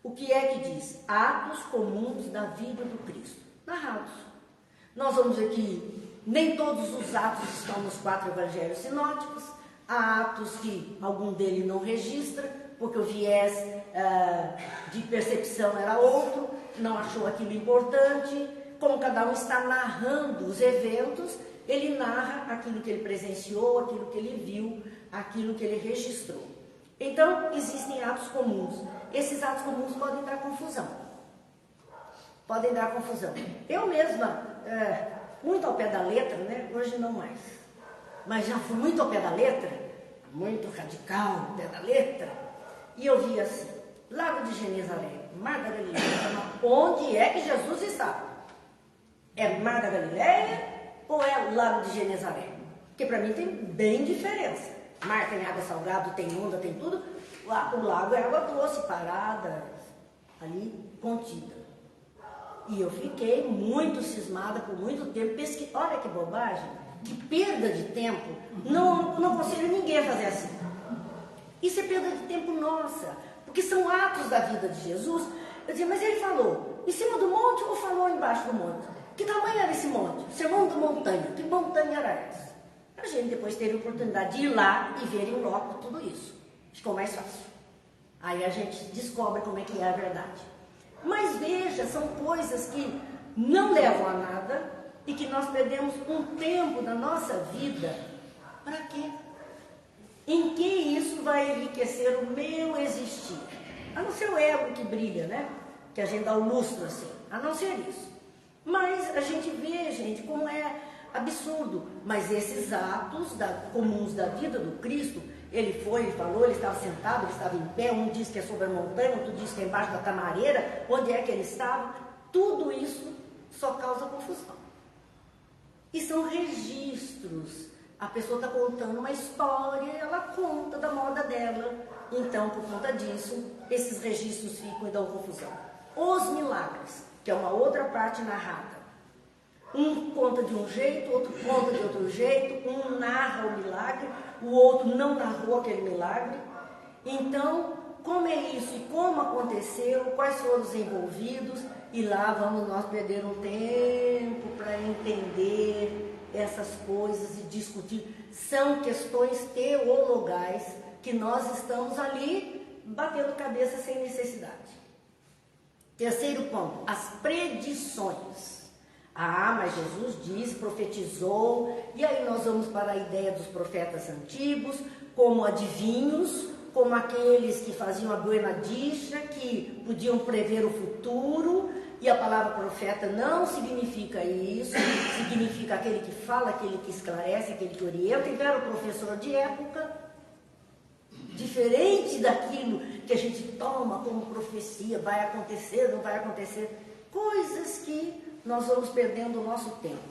O que é que diz? Atos comuns da vida do Cristo, narrados. Nós vamos ver que nem todos os atos estão nos 4 evangelhos sinóticos. Há atos que algum deles não registra, porque o viés de percepção era outro, não achou aquilo importante. Como cada um está narrando os eventos, ele narra aquilo que ele presenciou, aquilo que ele viu, aquilo que ele registrou. Então, existem atos comuns. Esses atos comuns podem dar confusão. Podem dar confusão. Eu mesma, muito ao pé da letra, né? Hoje não mais, mas já fui muito ao pé da letra, muito radical, pé da letra, e eu vi assim, Lago de Genezaré, Mar da Galileia, onde é que Jesus estava? É Mar da Galileia ou é Lago de Genezaré? Porque para mim tem bem diferença. Mar tem água salgada, tem onda, tem tudo. O lago é água doce, parada, ali, contida. E eu fiquei muito cismada por muito tempo. Olha que bobagem, que perda de tempo. Não aconselho ninguém a fazer assim. Isso é perda de tempo nossa, porque são atos da vida de Jesus. Eu dizia, mas ele falou em cima do monte ou falou embaixo do monte? Que tamanho era esse monte? Sermão da montanha. Que montanha era essa? A gente depois teve a oportunidade de ir lá e ver em loco tudo isso. Ficou mais fácil. Aí a gente descobre como é que é a verdade. Mas veja, são coisas que não levam a nada e que nós perdemos um tempo da nossa vida. Para quê? Em que isso vai enriquecer o meu existir? A não ser o ego que brilha, né? Que a gente dá o lustro assim. A não ser isso. Mas a gente vê, gente, como é absurdo. Mas esses atos comuns da vida do Cristo, ele foi, ele falou, ele estava sentado, ele estava em pé, um diz que é sobre a montanha, outro diz que é embaixo da tamareira, onde é que ele estava? Tudo isso só causa confusão. E são registros. A pessoa está contando uma história, ela conta da moda dela. Então, por conta disso, esses registros ficam e dão confusão. Os milagres, que é uma outra parte narrada. Um conta de um jeito, outro conta de outro jeito, um narra o milagre, o outro não narrou aquele milagre. Então, como é isso e como aconteceu, quais foram os envolvidos, e lá vamos nós perder um tempo para entender essas coisas e discutir. São questões teologais que nós estamos ali batendo cabeça sem necessidade. Terceiro ponto, as predições. Mas Jesus disse, profetizou, e aí nós vamos para a ideia dos profetas antigos, como adivinhos, como aqueles que faziam a buena dicha, que podiam prever o futuro, e a palavra profeta não significa isso, significa aquele que fala, aquele que esclarece, aquele que orienta, então era o professor de época, diferente daquilo que a gente toma como profecia, vai acontecer, não vai acontecer, coisas que nós vamos perdendo o nosso tempo.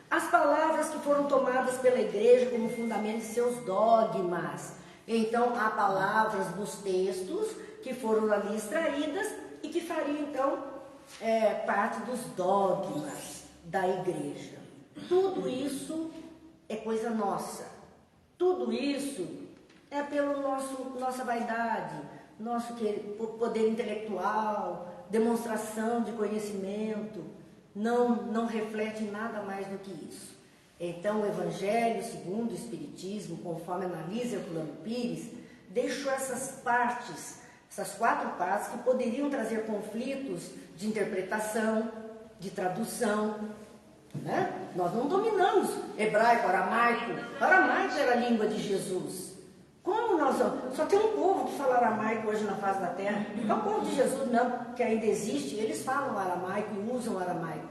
As palavras que foram tomadas pela igreja como fundamento de seus dogmas. Então, há palavras nos textos que foram ali extraídas e que fariam, então, parte dos dogmas da igreja. Tudo isso é coisa nossa. Tudo isso é pelo nossa vaidade, nosso poder intelectual, demonstração de conhecimento. Não reflete nada mais do que isso. Então, o Evangelho, segundo o Espiritismo, conforme analisa Herculano Pires, deixou essas partes, essas 4 partes que poderiam trazer conflitos de interpretação, de tradução. Né? Nós não dominamos hebraico, aramaico. O aramaico era a língua de Jesus. Como nós vamos? Só tem um povo que fala aramaico hoje na face da terra. É o povo de Jesus, não, que ainda existe, eles falam aramaico e usam aramaico.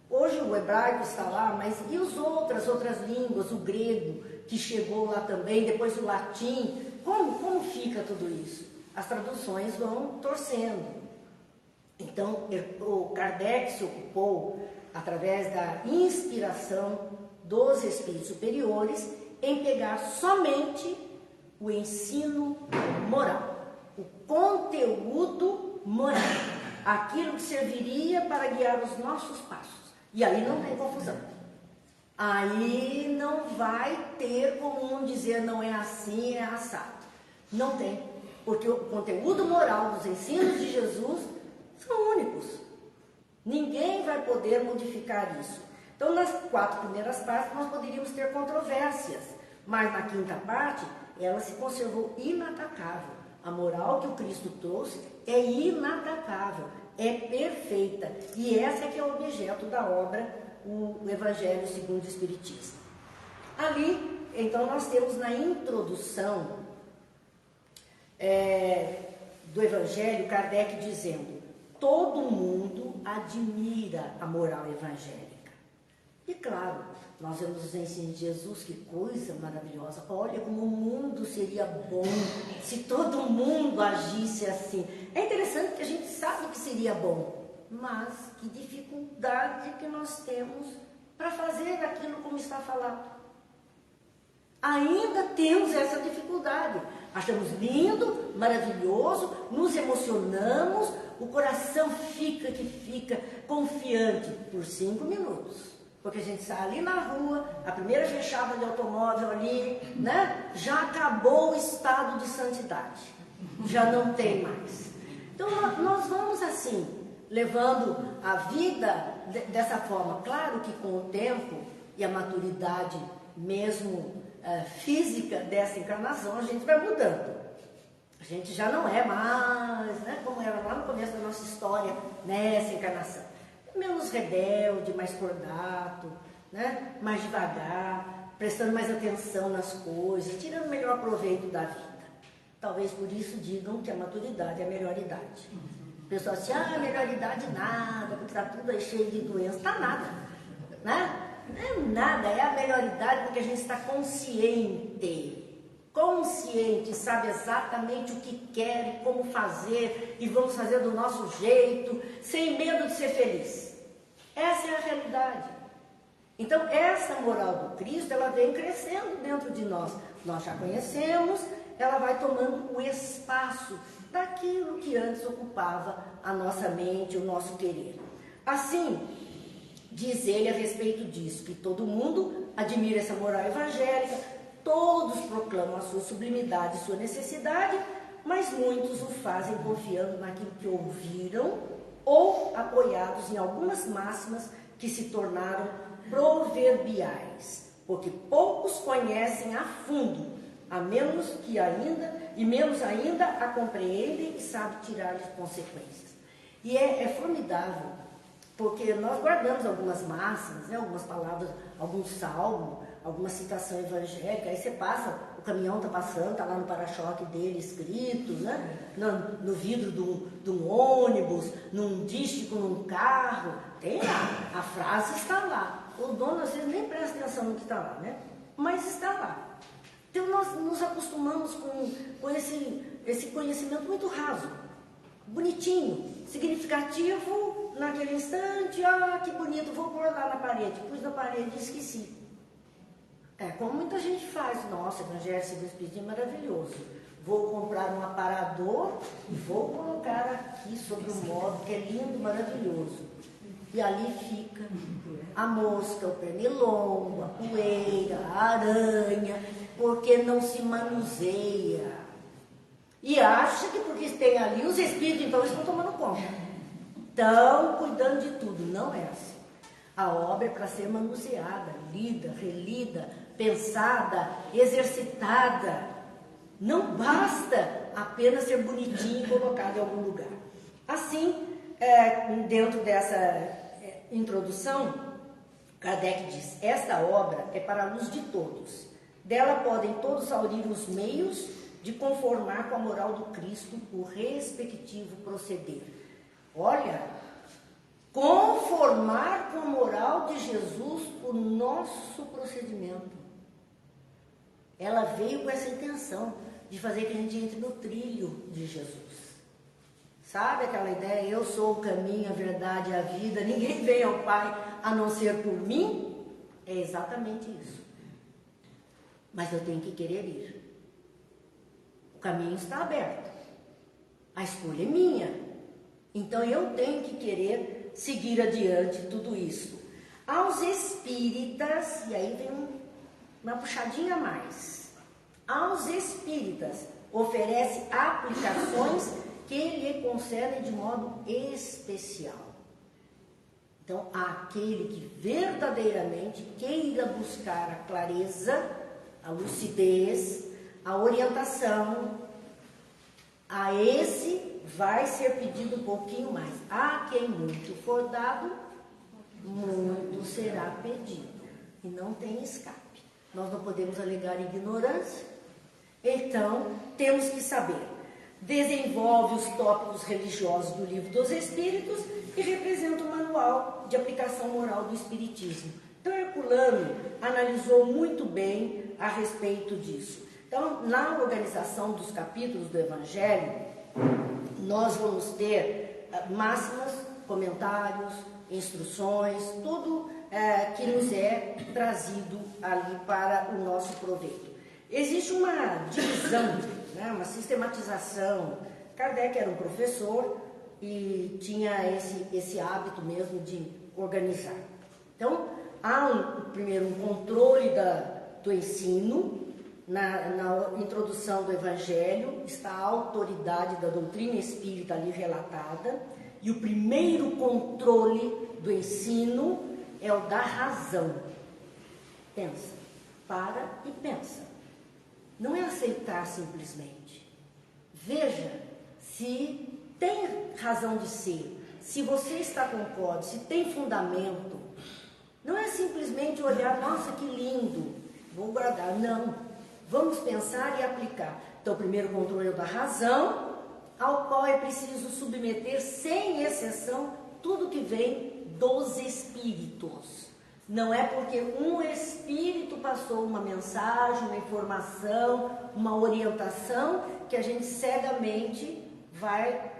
Hoje o hebraico está lá, mas e as outras línguas, o grego, que chegou lá também, depois o latim, como fica tudo isso? As traduções vão torcendo. Então, o Kardec se ocupou, através da inspiração dos espíritos superiores, em pegar somente o ensino moral, o conteúdo moral, aquilo que serviria para guiar os nossos passos. E aí não tem confusão. Aí não vai ter como um dizer não é assim, é assado. Não tem. Porque o conteúdo moral dos ensinos de Jesus são únicos. Ninguém vai poder modificar isso. Então, nas 4 primeiras partes, nós poderíamos ter controvérsias. Mas na 5ª parte, ela se conservou inatacável. A moral que o Cristo trouxe é inatacável, é perfeita. E essa é que é o objeto da obra, o Evangelho segundo o Espiritismo. Ali, então, nós temos na introdução do Evangelho, Kardec dizendo: todo mundo admira a moral evangélica. E claro, nós vemos os ensinos de Jesus, que coisa maravilhosa. Olha como o mundo seria bom se todo mundo agisse assim. É interessante que a gente sabe que seria bom, mas que dificuldade que nós temos para fazer aquilo como está falado. Ainda temos essa dificuldade. Achamos lindo, maravilhoso, nos emocionamos, o coração fica confiante por 5 minutos. Porque a gente está ali na rua, a primeira fechada de automóvel ali, né? Já acabou o estado de santidade. Já não tem mais. Então nós vamos assim, levando a vida dessa forma. Claro que com o tempo e a maturidade mesmo física dessa encarnação, a gente vai mudando. A gente já não é mais, né, como era lá no começo da nossa história, nessa encarnação. Menos rebelde, mais cordato, né, mais devagar, prestando mais atenção nas coisas, tirando melhor proveito da vida. Talvez por isso digam que a maturidade é a melhor idade. O pessoal diz, a melhor idade nada, porque está tudo aí cheio de doença. Está nada, né? Não é nada, é a melhor idade porque a gente está consciente, sabe exatamente o que quer e como fazer, e vamos fazer do nosso jeito, sem medo de ser feliz. Essa é a realidade. Então, essa moral do Cristo, ela vem crescendo dentro de nós. Nós já conhecemos, ela vai tomando o espaço daquilo que antes ocupava a nossa mente, o nosso querer. Assim, diz ele a respeito disso, que todo mundo admira essa moral evangélica, todos proclamam a sua sublimidade e sua necessidade, mas muitos o fazem confiando naquilo que ouviram ou apoiados em algumas máximas que se tornaram proverbiais, porque poucos conhecem a fundo, menos ainda a compreendem e sabem tirar-lhes consequências. E é formidável, porque nós guardamos algumas máximas, né, algumas palavras, algum salmo, alguma citação evangélica, aí você passa, o caminhão está passando, está lá no para-choque dele escrito, né, no vidro de um ônibus, num dístico, num carro, tem lá, a frase está lá. O dono às vezes nem presta atenção no que está lá, né, mas está lá. Então nós nos acostumamos com esse conhecimento muito raso, bonitinho, significativo naquele instante, que bonito, vou pôr lá na parede, pus na parede e esqueci. Como muita gente faz, nossa, Evangelho segundo o Espiritismo é maravilhoso, vou comprar um aparador e vou colocar aqui sobre o móvel, que é lindo, maravilhoso, e ali fica a mosca, o pernilongo, a poeira, a aranha, porque não se manuseia, e acha que porque tem ali os espíritos, então eles estão tomando conta, estão cuidando de tudo. Não é assim. A obra é para ser manuseada, lida, relida, pensada, exercitada. Não basta apenas ser bonitinho e colocado em algum lugar. Assim, dentro dessa introdução, Kardec diz, esta obra é para a luz de todos. Dela podem todos aurir os meios de conformar com a moral do Cristo o respectivo proceder. Olha, conformar com a moral de Jesus o nosso procedimento. Ela veio com essa intenção de fazer que a gente entre no trilho de Jesus. Sabe aquela ideia, eu sou o caminho, a verdade e a vida, ninguém vem ao Pai a não ser por mim? É exatamente isso. Mas eu tenho que querer ir. O caminho está aberto. A escolha é minha. Então eu tenho que querer seguir adiante tudo isso. Aos espíritas, e aí vem uma puxadinha a mais. Aos espíritas oferece aplicações que lhe concernem de modo especial. Então, aquele que verdadeiramente queira buscar a clareza, a lucidez, a orientação, a esse vai ser pedido um pouquinho mais. A quem muito for dado, muito será pedido. E não tem escape. Nós não podemos alegar ignorância. Então, temos que saber. Desenvolve os tópicos religiosos do Livro dos Espíritos e representa o manual de aplicação moral do Espiritismo. Então, Herculano analisou muito bem a respeito disso. Então, na organização dos capítulos do Evangelho, nós vamos ter máximas, comentários, instruções, tudo que nos é trazido ali para o nosso proveito. Existe uma divisão, né, uma sistematização. Kardec era um professor e tinha esse hábito mesmo de organizar. Então, há primeiro um controle do ensino. Na introdução do Evangelho está a autoridade da doutrina espírita ali relatada, e o primeiro controle do ensino é o da razão. Pensa, para e pensa. Não é aceitar simplesmente. Veja se tem razão de ser, se você está concorde, se tem fundamento. Não é simplesmente olhar, nossa, que lindo, vou guardar. Não, vamos pensar e aplicar. Então, o primeiro controle é o da razão, ao qual é preciso submeter, sem exceção, tudo que vem dos espíritos. Não é porque um espírito passou uma mensagem, uma informação, uma orientação, que a gente cegamente vai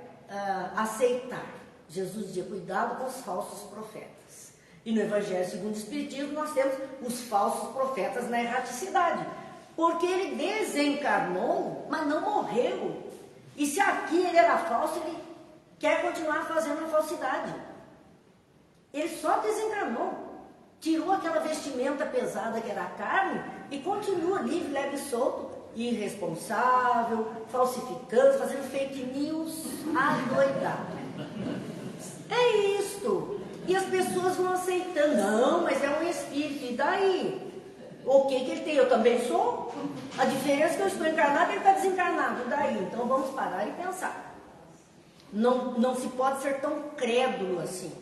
aceitar. Jesus dizia, cuidado com os falsos profetas. E no Evangelho segundo o Espiritismo nós temos os falsos profetas na erraticidade. Porque ele desencarnou, mas não morreu. E se aqui ele era falso, ele quer continuar fazendo a falsidade. Ele só desencarnou. Tirou aquela vestimenta pesada que era a carne e continua livre, leve e solto, irresponsável, falsificando, fazendo fake news, adoidado. É isto. E as pessoas vão aceitando. Não, mas é um espírito. E daí? O que ele tem? Eu também sou. A diferença é que eu estou encarnado e ele está desencarnado. E daí? Então vamos parar e pensar. Não se pode ser tão crédulo assim.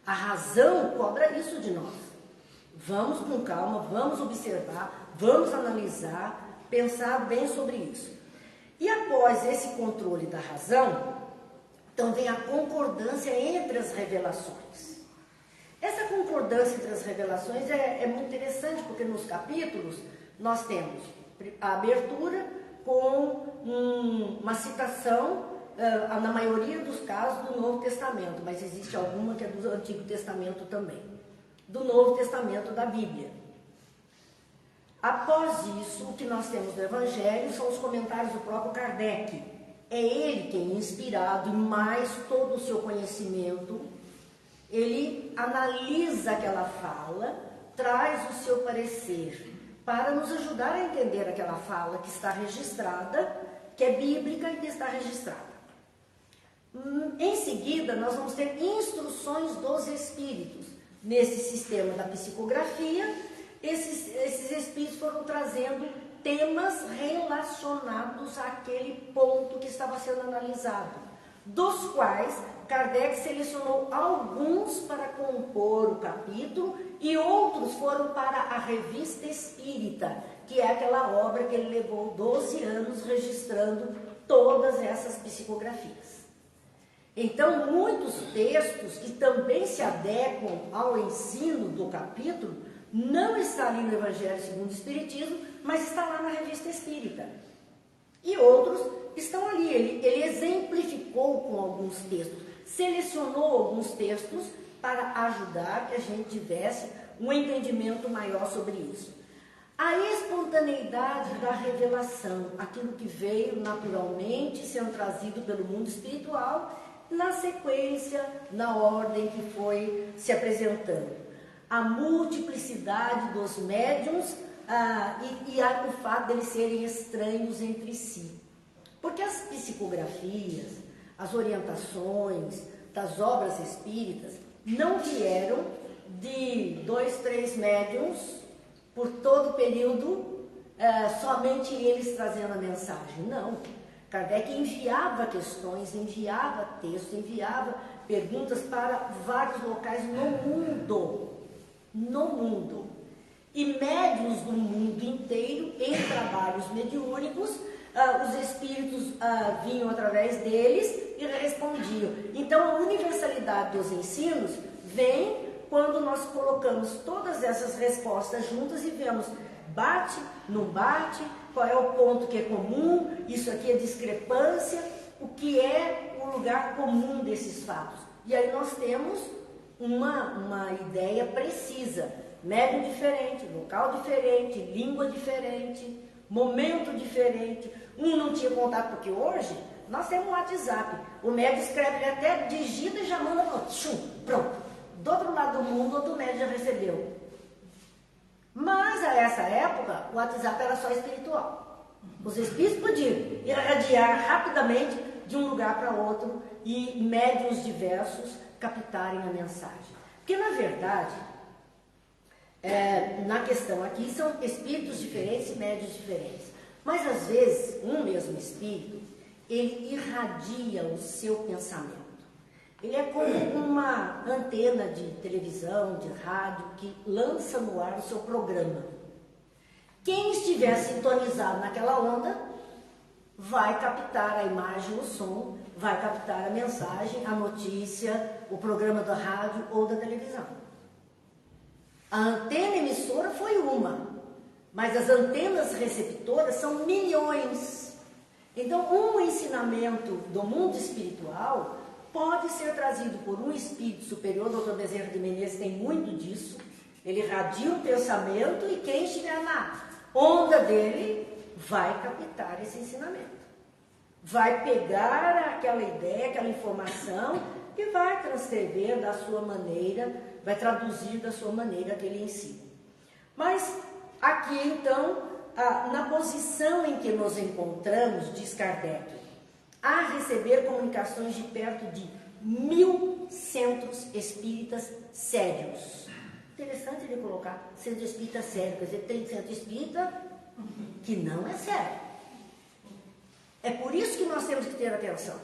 A razão cobra isso de nós. Vamos com calma, vamos observar, vamos analisar, pensar bem sobre isso. E após esse controle da razão, então vem a concordância entre as revelações. Essa concordância entre as revelações é muito interessante, porque nos capítulos nós temos a abertura com uma citação, na maioria dos casos, do Novo Testamento, mas existe alguma que é do Antigo Testamento também. Do Novo Testamento da Bíblia. Após isso, o que nós temos no Evangelho são os comentários do próprio Kardec. É ele quem, inspirado em mais todo o seu conhecimento, ele analisa aquela fala, traz o seu parecer, para nos ajudar a entender aquela fala que está registrada, que é bíblica e que está registrada. Em seguida, nós vamos ter instruções dos Espíritos. Nesse sistema da psicografia, esses espíritos foram trazendo temas relacionados àquele ponto que estava sendo analisado, dos quais Kardec selecionou alguns para compor o capítulo e outros foram para a Revista Espírita, que é aquela obra que ele levou 12 anos registrando todas essas psicografias. Então, muitos textos que também se adequam ao ensino do capítulo não está ali no Evangelho segundo o Espiritismo, mas está lá na Revista Espírita. E outros estão ali. Ele exemplificou com alguns textos, selecionou alguns textos para ajudar que a gente tivesse um entendimento maior sobre isso. A espontaneidade da revelação, aquilo que veio naturalmente sendo trazido pelo mundo espiritual, na sequência, na ordem que foi se apresentando. A multiplicidade dos médiuns e o fato deles serem estranhos entre si. Porque as psicografias, as orientações das obras espíritas não vieram de 2, 3 médiuns por todo o período, somente eles trazendo a mensagem. Não. Kardec enviava questões, enviava textos, enviava perguntas para vários locais no mundo. No mundo. E médiuns do mundo inteiro, em trabalhos mediúnicos, os espíritos vinham através deles e respondiam. Então, a universalidade dos ensinos vem quando nós colocamos todas essas respostas juntas e vemos bate, não bate, qual é o ponto que é comum, isso aqui é discrepância, o que é o lugar comum desses fatos. E aí nós temos uma ideia precisa, médium diferente, local diferente, língua diferente, momento diferente. Um não tinha contato, porque hoje nós temos um WhatsApp, o médium escreve, ele até digita e já manda pronto. Do outro lado do mundo, outro médium já recebeu. Mas a essa época, o WhatsApp era só espiritual. Os espíritos podiam irradiar rapidamente de um lugar para outro e médiuns diversos captarem a mensagem. Porque, na verdade, na questão aqui, são espíritos diferentes e médiuns diferentes. Mas, às vezes, um mesmo espírito, ele irradia o seu pensamento. Ele é como uma antena de televisão, de rádio, que lança no ar o seu programa. Quem estiver sintonizado naquela onda, vai captar a imagem, o som, vai captar a mensagem, a notícia, o programa da rádio ou da televisão. A antena emissora foi uma, mas as antenas receptoras são milhões. Então, um ensinamento do mundo espiritual pode ser trazido por um espírito superior. O Dr. Bezerra de Menezes tem muito disso. Ele irradia o pensamento e quem estiver na onda dele vai captar esse ensinamento. Vai pegar aquela ideia, aquela informação e vai transcrever da sua maneira, vai traduzir da sua maneira aquele ensino. Mas aqui então, na posição em que nos encontramos, diz Kardec, a receber comunicações de perto de 1000 centros espíritas sérios. Interessante ele colocar centro espírita sério, quer dizer, tem centro espírita que não é sério. É por isso que nós temos que ter atenção.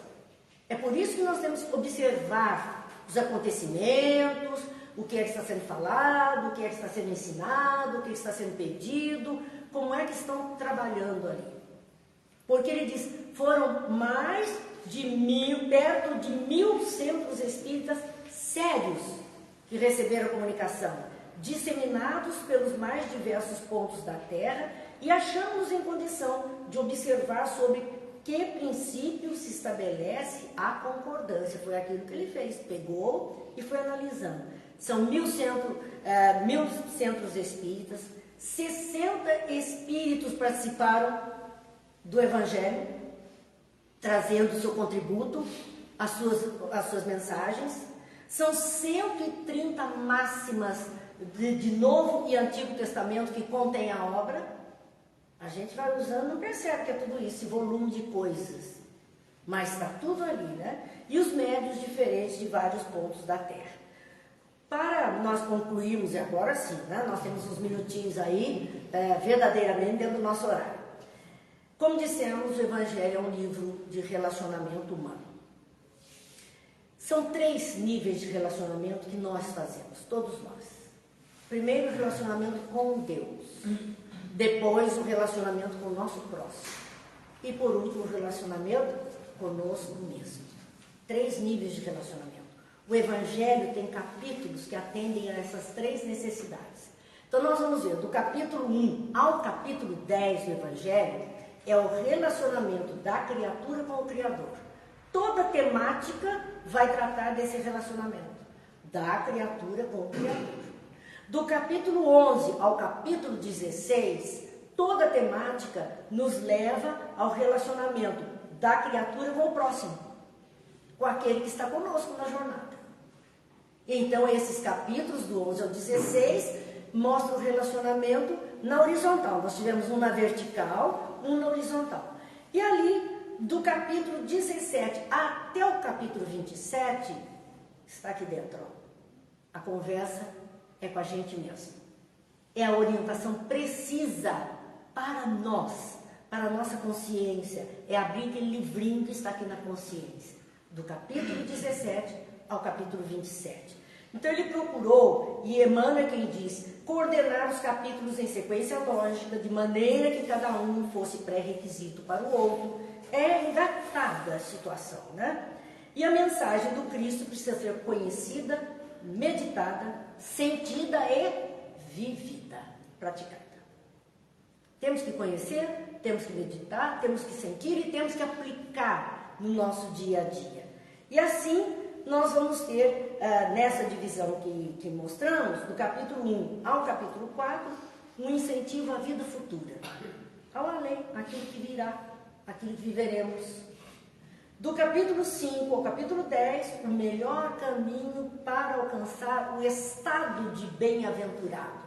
É por isso que nós temos que observar os acontecimentos, o que é que está sendo falado, o que é que está sendo ensinado, o que está sendo pedido, como é que estão trabalhando ali. Porque ele diz, foram mais de 1000, perto de 1000 centros espíritas sérios que receberam a comunicação, disseminados pelos mais diversos pontos da Terra, e achamos em condição de observar sobre que princípio se estabelece a concordância. Foi aquilo que ele fez, pegou e foi analisando. São 1000 centros espíritas, 60 espíritos participaram do Evangelho, trazendo o seu contributo, as suas mensagens. São 130 máximas de Novo e Antigo Testamento que contém a obra. A gente vai usando, não percebe que é tudo isso, esse volume de coisas. Mas está tudo ali, né? E os médios diferentes de vários pontos da Terra. Para nós concluirmos, e agora sim, né? Nós temos uns minutinhos aí, verdadeiramente dentro do nosso horário. Como dissemos, o Evangelho é um livro de relacionamento humano. São 3 níveis de relacionamento que nós fazemos, todos nós. Primeiro, o relacionamento com Deus. Depois, o relacionamento com o nosso próximo. E por último, o relacionamento conosco mesmo. 3 níveis de relacionamento. O Evangelho tem capítulos que atendem a essas 3 necessidades. Então, nós vamos ver, do capítulo 1 ao capítulo 10 do Evangelho, é o relacionamento da criatura com o Criador. Toda temática vai tratar desse relacionamento da criatura com o Criador. Do capítulo 11 ao capítulo 16, toda temática nos leva ao relacionamento da criatura com o próximo, com aquele que está conosco na jornada. Então, esses capítulos do 11 ao 16 mostram o relacionamento na horizontal. Nós tivemos um na vertical, um na horizontal. E ali, do capítulo 17 até o capítulo 27, está aqui dentro, ó, a conversa é com a gente mesmo. É a orientação precisa para nós, para a nossa consciência. É abrir aquele livrinho que está aqui na consciência. Do capítulo 17 ao capítulo 27. Então ele procurou, e Emmanuel é quem diz, coordenar os capítulos em sequência lógica, de maneira que cada um fosse pré-requisito para o outro. É engatada a situação, né? E a mensagem do Cristo precisa ser conhecida meditada, sentida e vivida, praticada. Temos que conhecer, temos que meditar, temos que sentir e temos que aplicar no nosso dia a dia. E assim nós vamos ter, nessa divisão que mostramos, do capítulo 1 ao capítulo 4, um incentivo à vida futura. Ao além, aquilo que virá, aquilo que viveremos. Do capítulo 5 ao capítulo 10, o melhor caminho para alcançar o estado de bem-aventurado,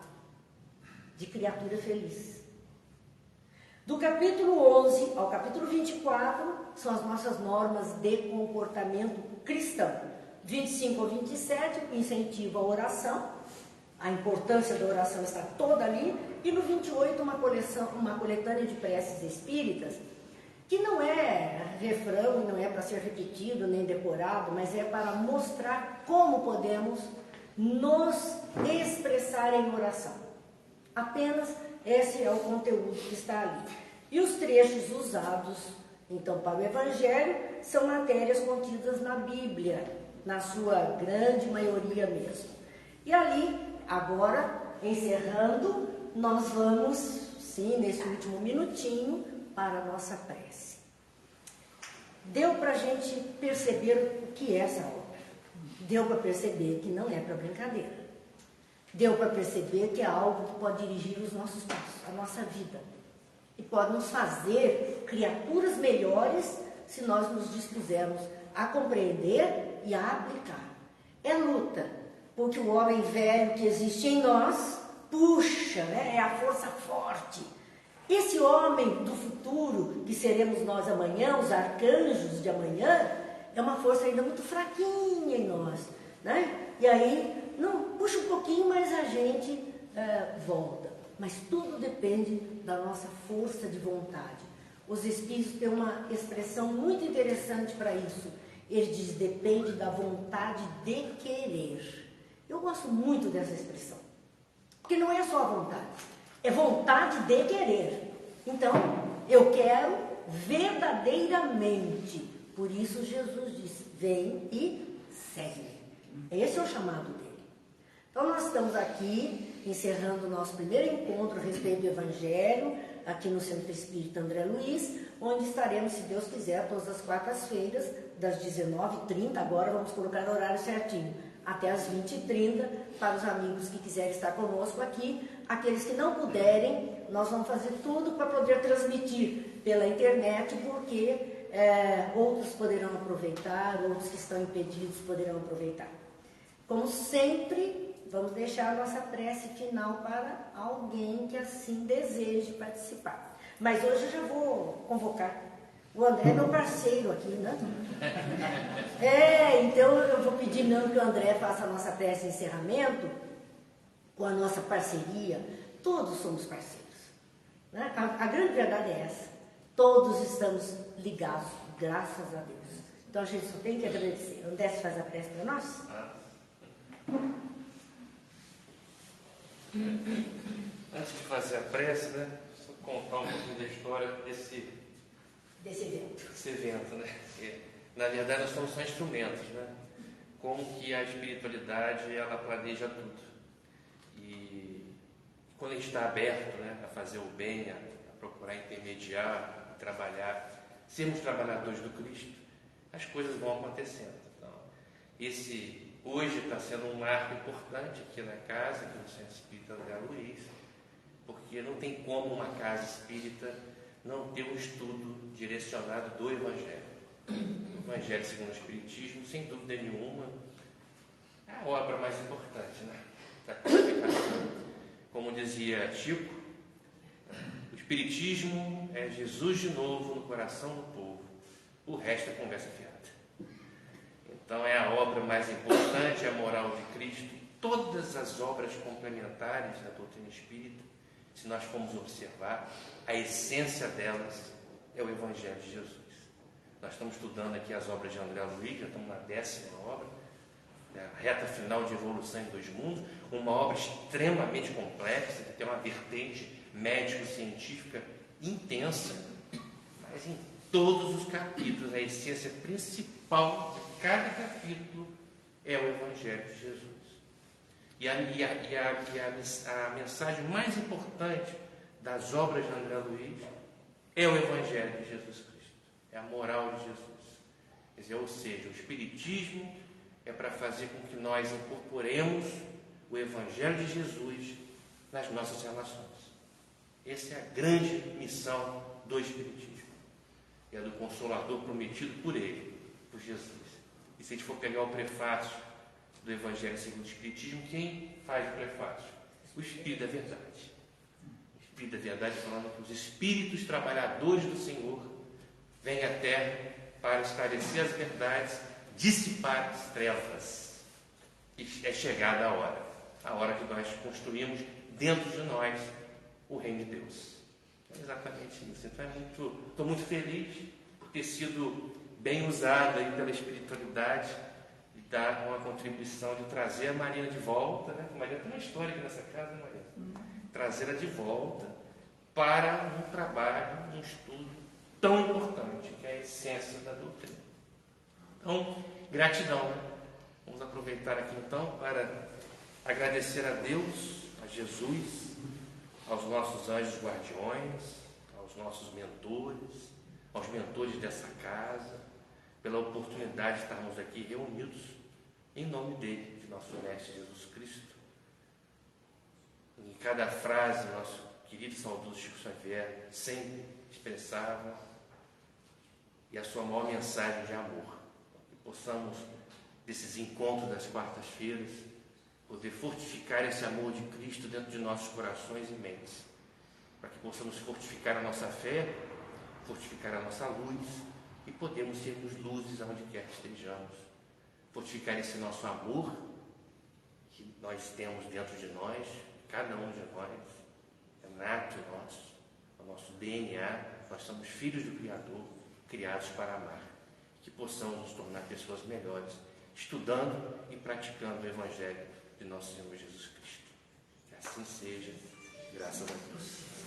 de criatura feliz. Do capítulo 11 ao capítulo 24, são as nossas normas de comportamento cristão. 25 ao 27, o incentivo à oração, a importância da oração está toda ali. E no 28, uma coletânea de preces espíritas, que não é refrão, não é para ser repetido nem decorado, mas é para mostrar como podemos nos expressar em oração. Apenas esse é o conteúdo que está ali. E os trechos usados, então, para o Evangelho, são matérias contidas na Bíblia, na sua grande maioria mesmo. E ali, agora, encerrando, nós vamos, sim, nesse último minutinho, para a nossa prece. Deu para a gente perceber o que é essa obra. Deu para perceber que não é para brincadeira. Deu para perceber que é algo que pode dirigir os nossos passos, a nossa vida. E pode nos fazer criaturas melhores se nós nos dispusermos a compreender e a aplicar. É luta, porque o homem velho que existe em nós puxa, né? É a força forte. Esse homem do futuro, que seremos nós amanhã, os arcanjos de amanhã, é uma força ainda muito fraquinha em nós, né? E aí, não, puxa um pouquinho, mas a gente volta. Mas tudo depende da nossa força de vontade. Os Espíritos têm uma expressão muito interessante para isso. Ele diz, depende da vontade de querer. Eu gosto muito dessa expressão. Porque não é só a vontade, é vontade de querer. Então, eu quero verdadeiramente. Por isso Jesus disse, vem e segue. Esse é o chamado dele. Então, nós estamos aqui, encerrando o nosso primeiro encontro a respeito do Evangelho, aqui no Centro Espírita André Luiz, onde estaremos, se Deus quiser, todas as quartas-feiras, das 19h30, agora vamos colocar o horário certinho, até as 20h30, para os amigos que quiserem estar conosco aqui. Aqueles que não puderem, nós vamos fazer tudo para poder transmitir pela internet, porque outros poderão aproveitar, outros que estão impedidos poderão aproveitar. Como sempre, vamos deixar a nossa prece final para alguém que assim deseje participar. Mas hoje eu já vou convocar. O André é meu parceiro aqui, né? Então eu vou pedir mesmo que o André faça a nossa prece de encerramento com a nossa parceria. Todos somos parceiros, né? A grande verdade é essa. Todos estamos ligados, graças a Deus. Então a gente só tem que agradecer. André, você faz a prece para nós? Antes de fazer a prece, né? Só contar um pouquinho da história desse evento, né? Porque, na verdade, nós somos só instrumentos, né? Como que a espiritualidade, ela planeja tudo. E quando a gente está aberto, né, a fazer o bem, a procurar intermediar, a trabalhar, sermos trabalhadores do Cristo, as coisas vão acontecendo. Então, hoje está sendo um marco importante aqui na casa, aqui no Centro Espírita André Luiz, porque não tem como uma casa espírita não ter um estudo direcionado do Evangelho. O Evangelho segundo o Espiritismo, sem dúvida nenhuma, é a obra mais importante, né, da codificação. Como dizia Chico, o Espiritismo é Jesus de novo no coração do povo, o resto é conversa fiada. Então é a obra mais importante, é a moral de Cristo. Todas as obras complementares da doutrina espírita, se nós formos observar, a essência delas é o Evangelho de Jesus. Nós estamos estudando aqui as obras de André Luiz, já estamos na 10ª obra, a reta final de Evolução em Dois Mundos, uma obra extremamente complexa, que tem uma vertente médico-científica intensa, mas em todos os capítulos, a essência principal de cada capítulo é o Evangelho de Jesus. E a mensagem mais importante das obras de André Luiz é o Evangelho de Jesus Cristo, é a moral de Jesus. Quer dizer, ou seja, o Espiritismo é para fazer com que nós incorporemos o Evangelho de Jesus nas nossas relações. Essa é a grande missão do Espiritismo. É do Consolador prometido por ele, por Jesus. E se a gente for pegar o prefácio do Evangelho segundo o Espiritismo, quem faz o prefácio? O Espírito da Verdade. O Espírito da Verdade falando que os Espíritos trabalhadores do Senhor vêm à Terra para esclarecer as verdades, dissipar as trevas. E é chegada a hora que nós construímos dentro de nós o Reino de Deus. É exatamente isso. Então estou muito feliz por ter sido bem usado aí pela espiritualidade e dar uma contribuição de trazer a Marina de volta, né? A Marina tem uma história aqui nessa casa, né, Marina? Trazê-la de volta para um trabalho, um estudo tão importante, que é a essência da doutrina. Então, gratidão. Né? Vamos aproveitar aqui então para agradecer a Deus, a Jesus, aos nossos anjos guardiões, aos nossos mentores, aos mentores dessa casa, pela oportunidade de estarmos aqui reunidos em nome dele, de nosso Mestre Jesus Cristo. Em cada frase, nosso querido e saudoso Chico Xavier sempre expressava e a sua maior mensagem de amor. Que possamos, desses encontros das quartas-feiras, poder fortificar esse amor de Cristo dentro de nossos corações e mentes, para que possamos fortificar a nossa fé, fortificar a nossa luz e podemos sermos luzes aonde quer que estejamos, fortificar esse nosso amor que nós temos dentro de nós, cada um de nós, é nato nosso, é o nosso DNA, nós somos filhos do Criador, criados para amar, que possamos nos tornar pessoas melhores, estudando e praticando o Evangelho de nosso Senhor Jesus Cristo. Que assim seja, graças a Deus.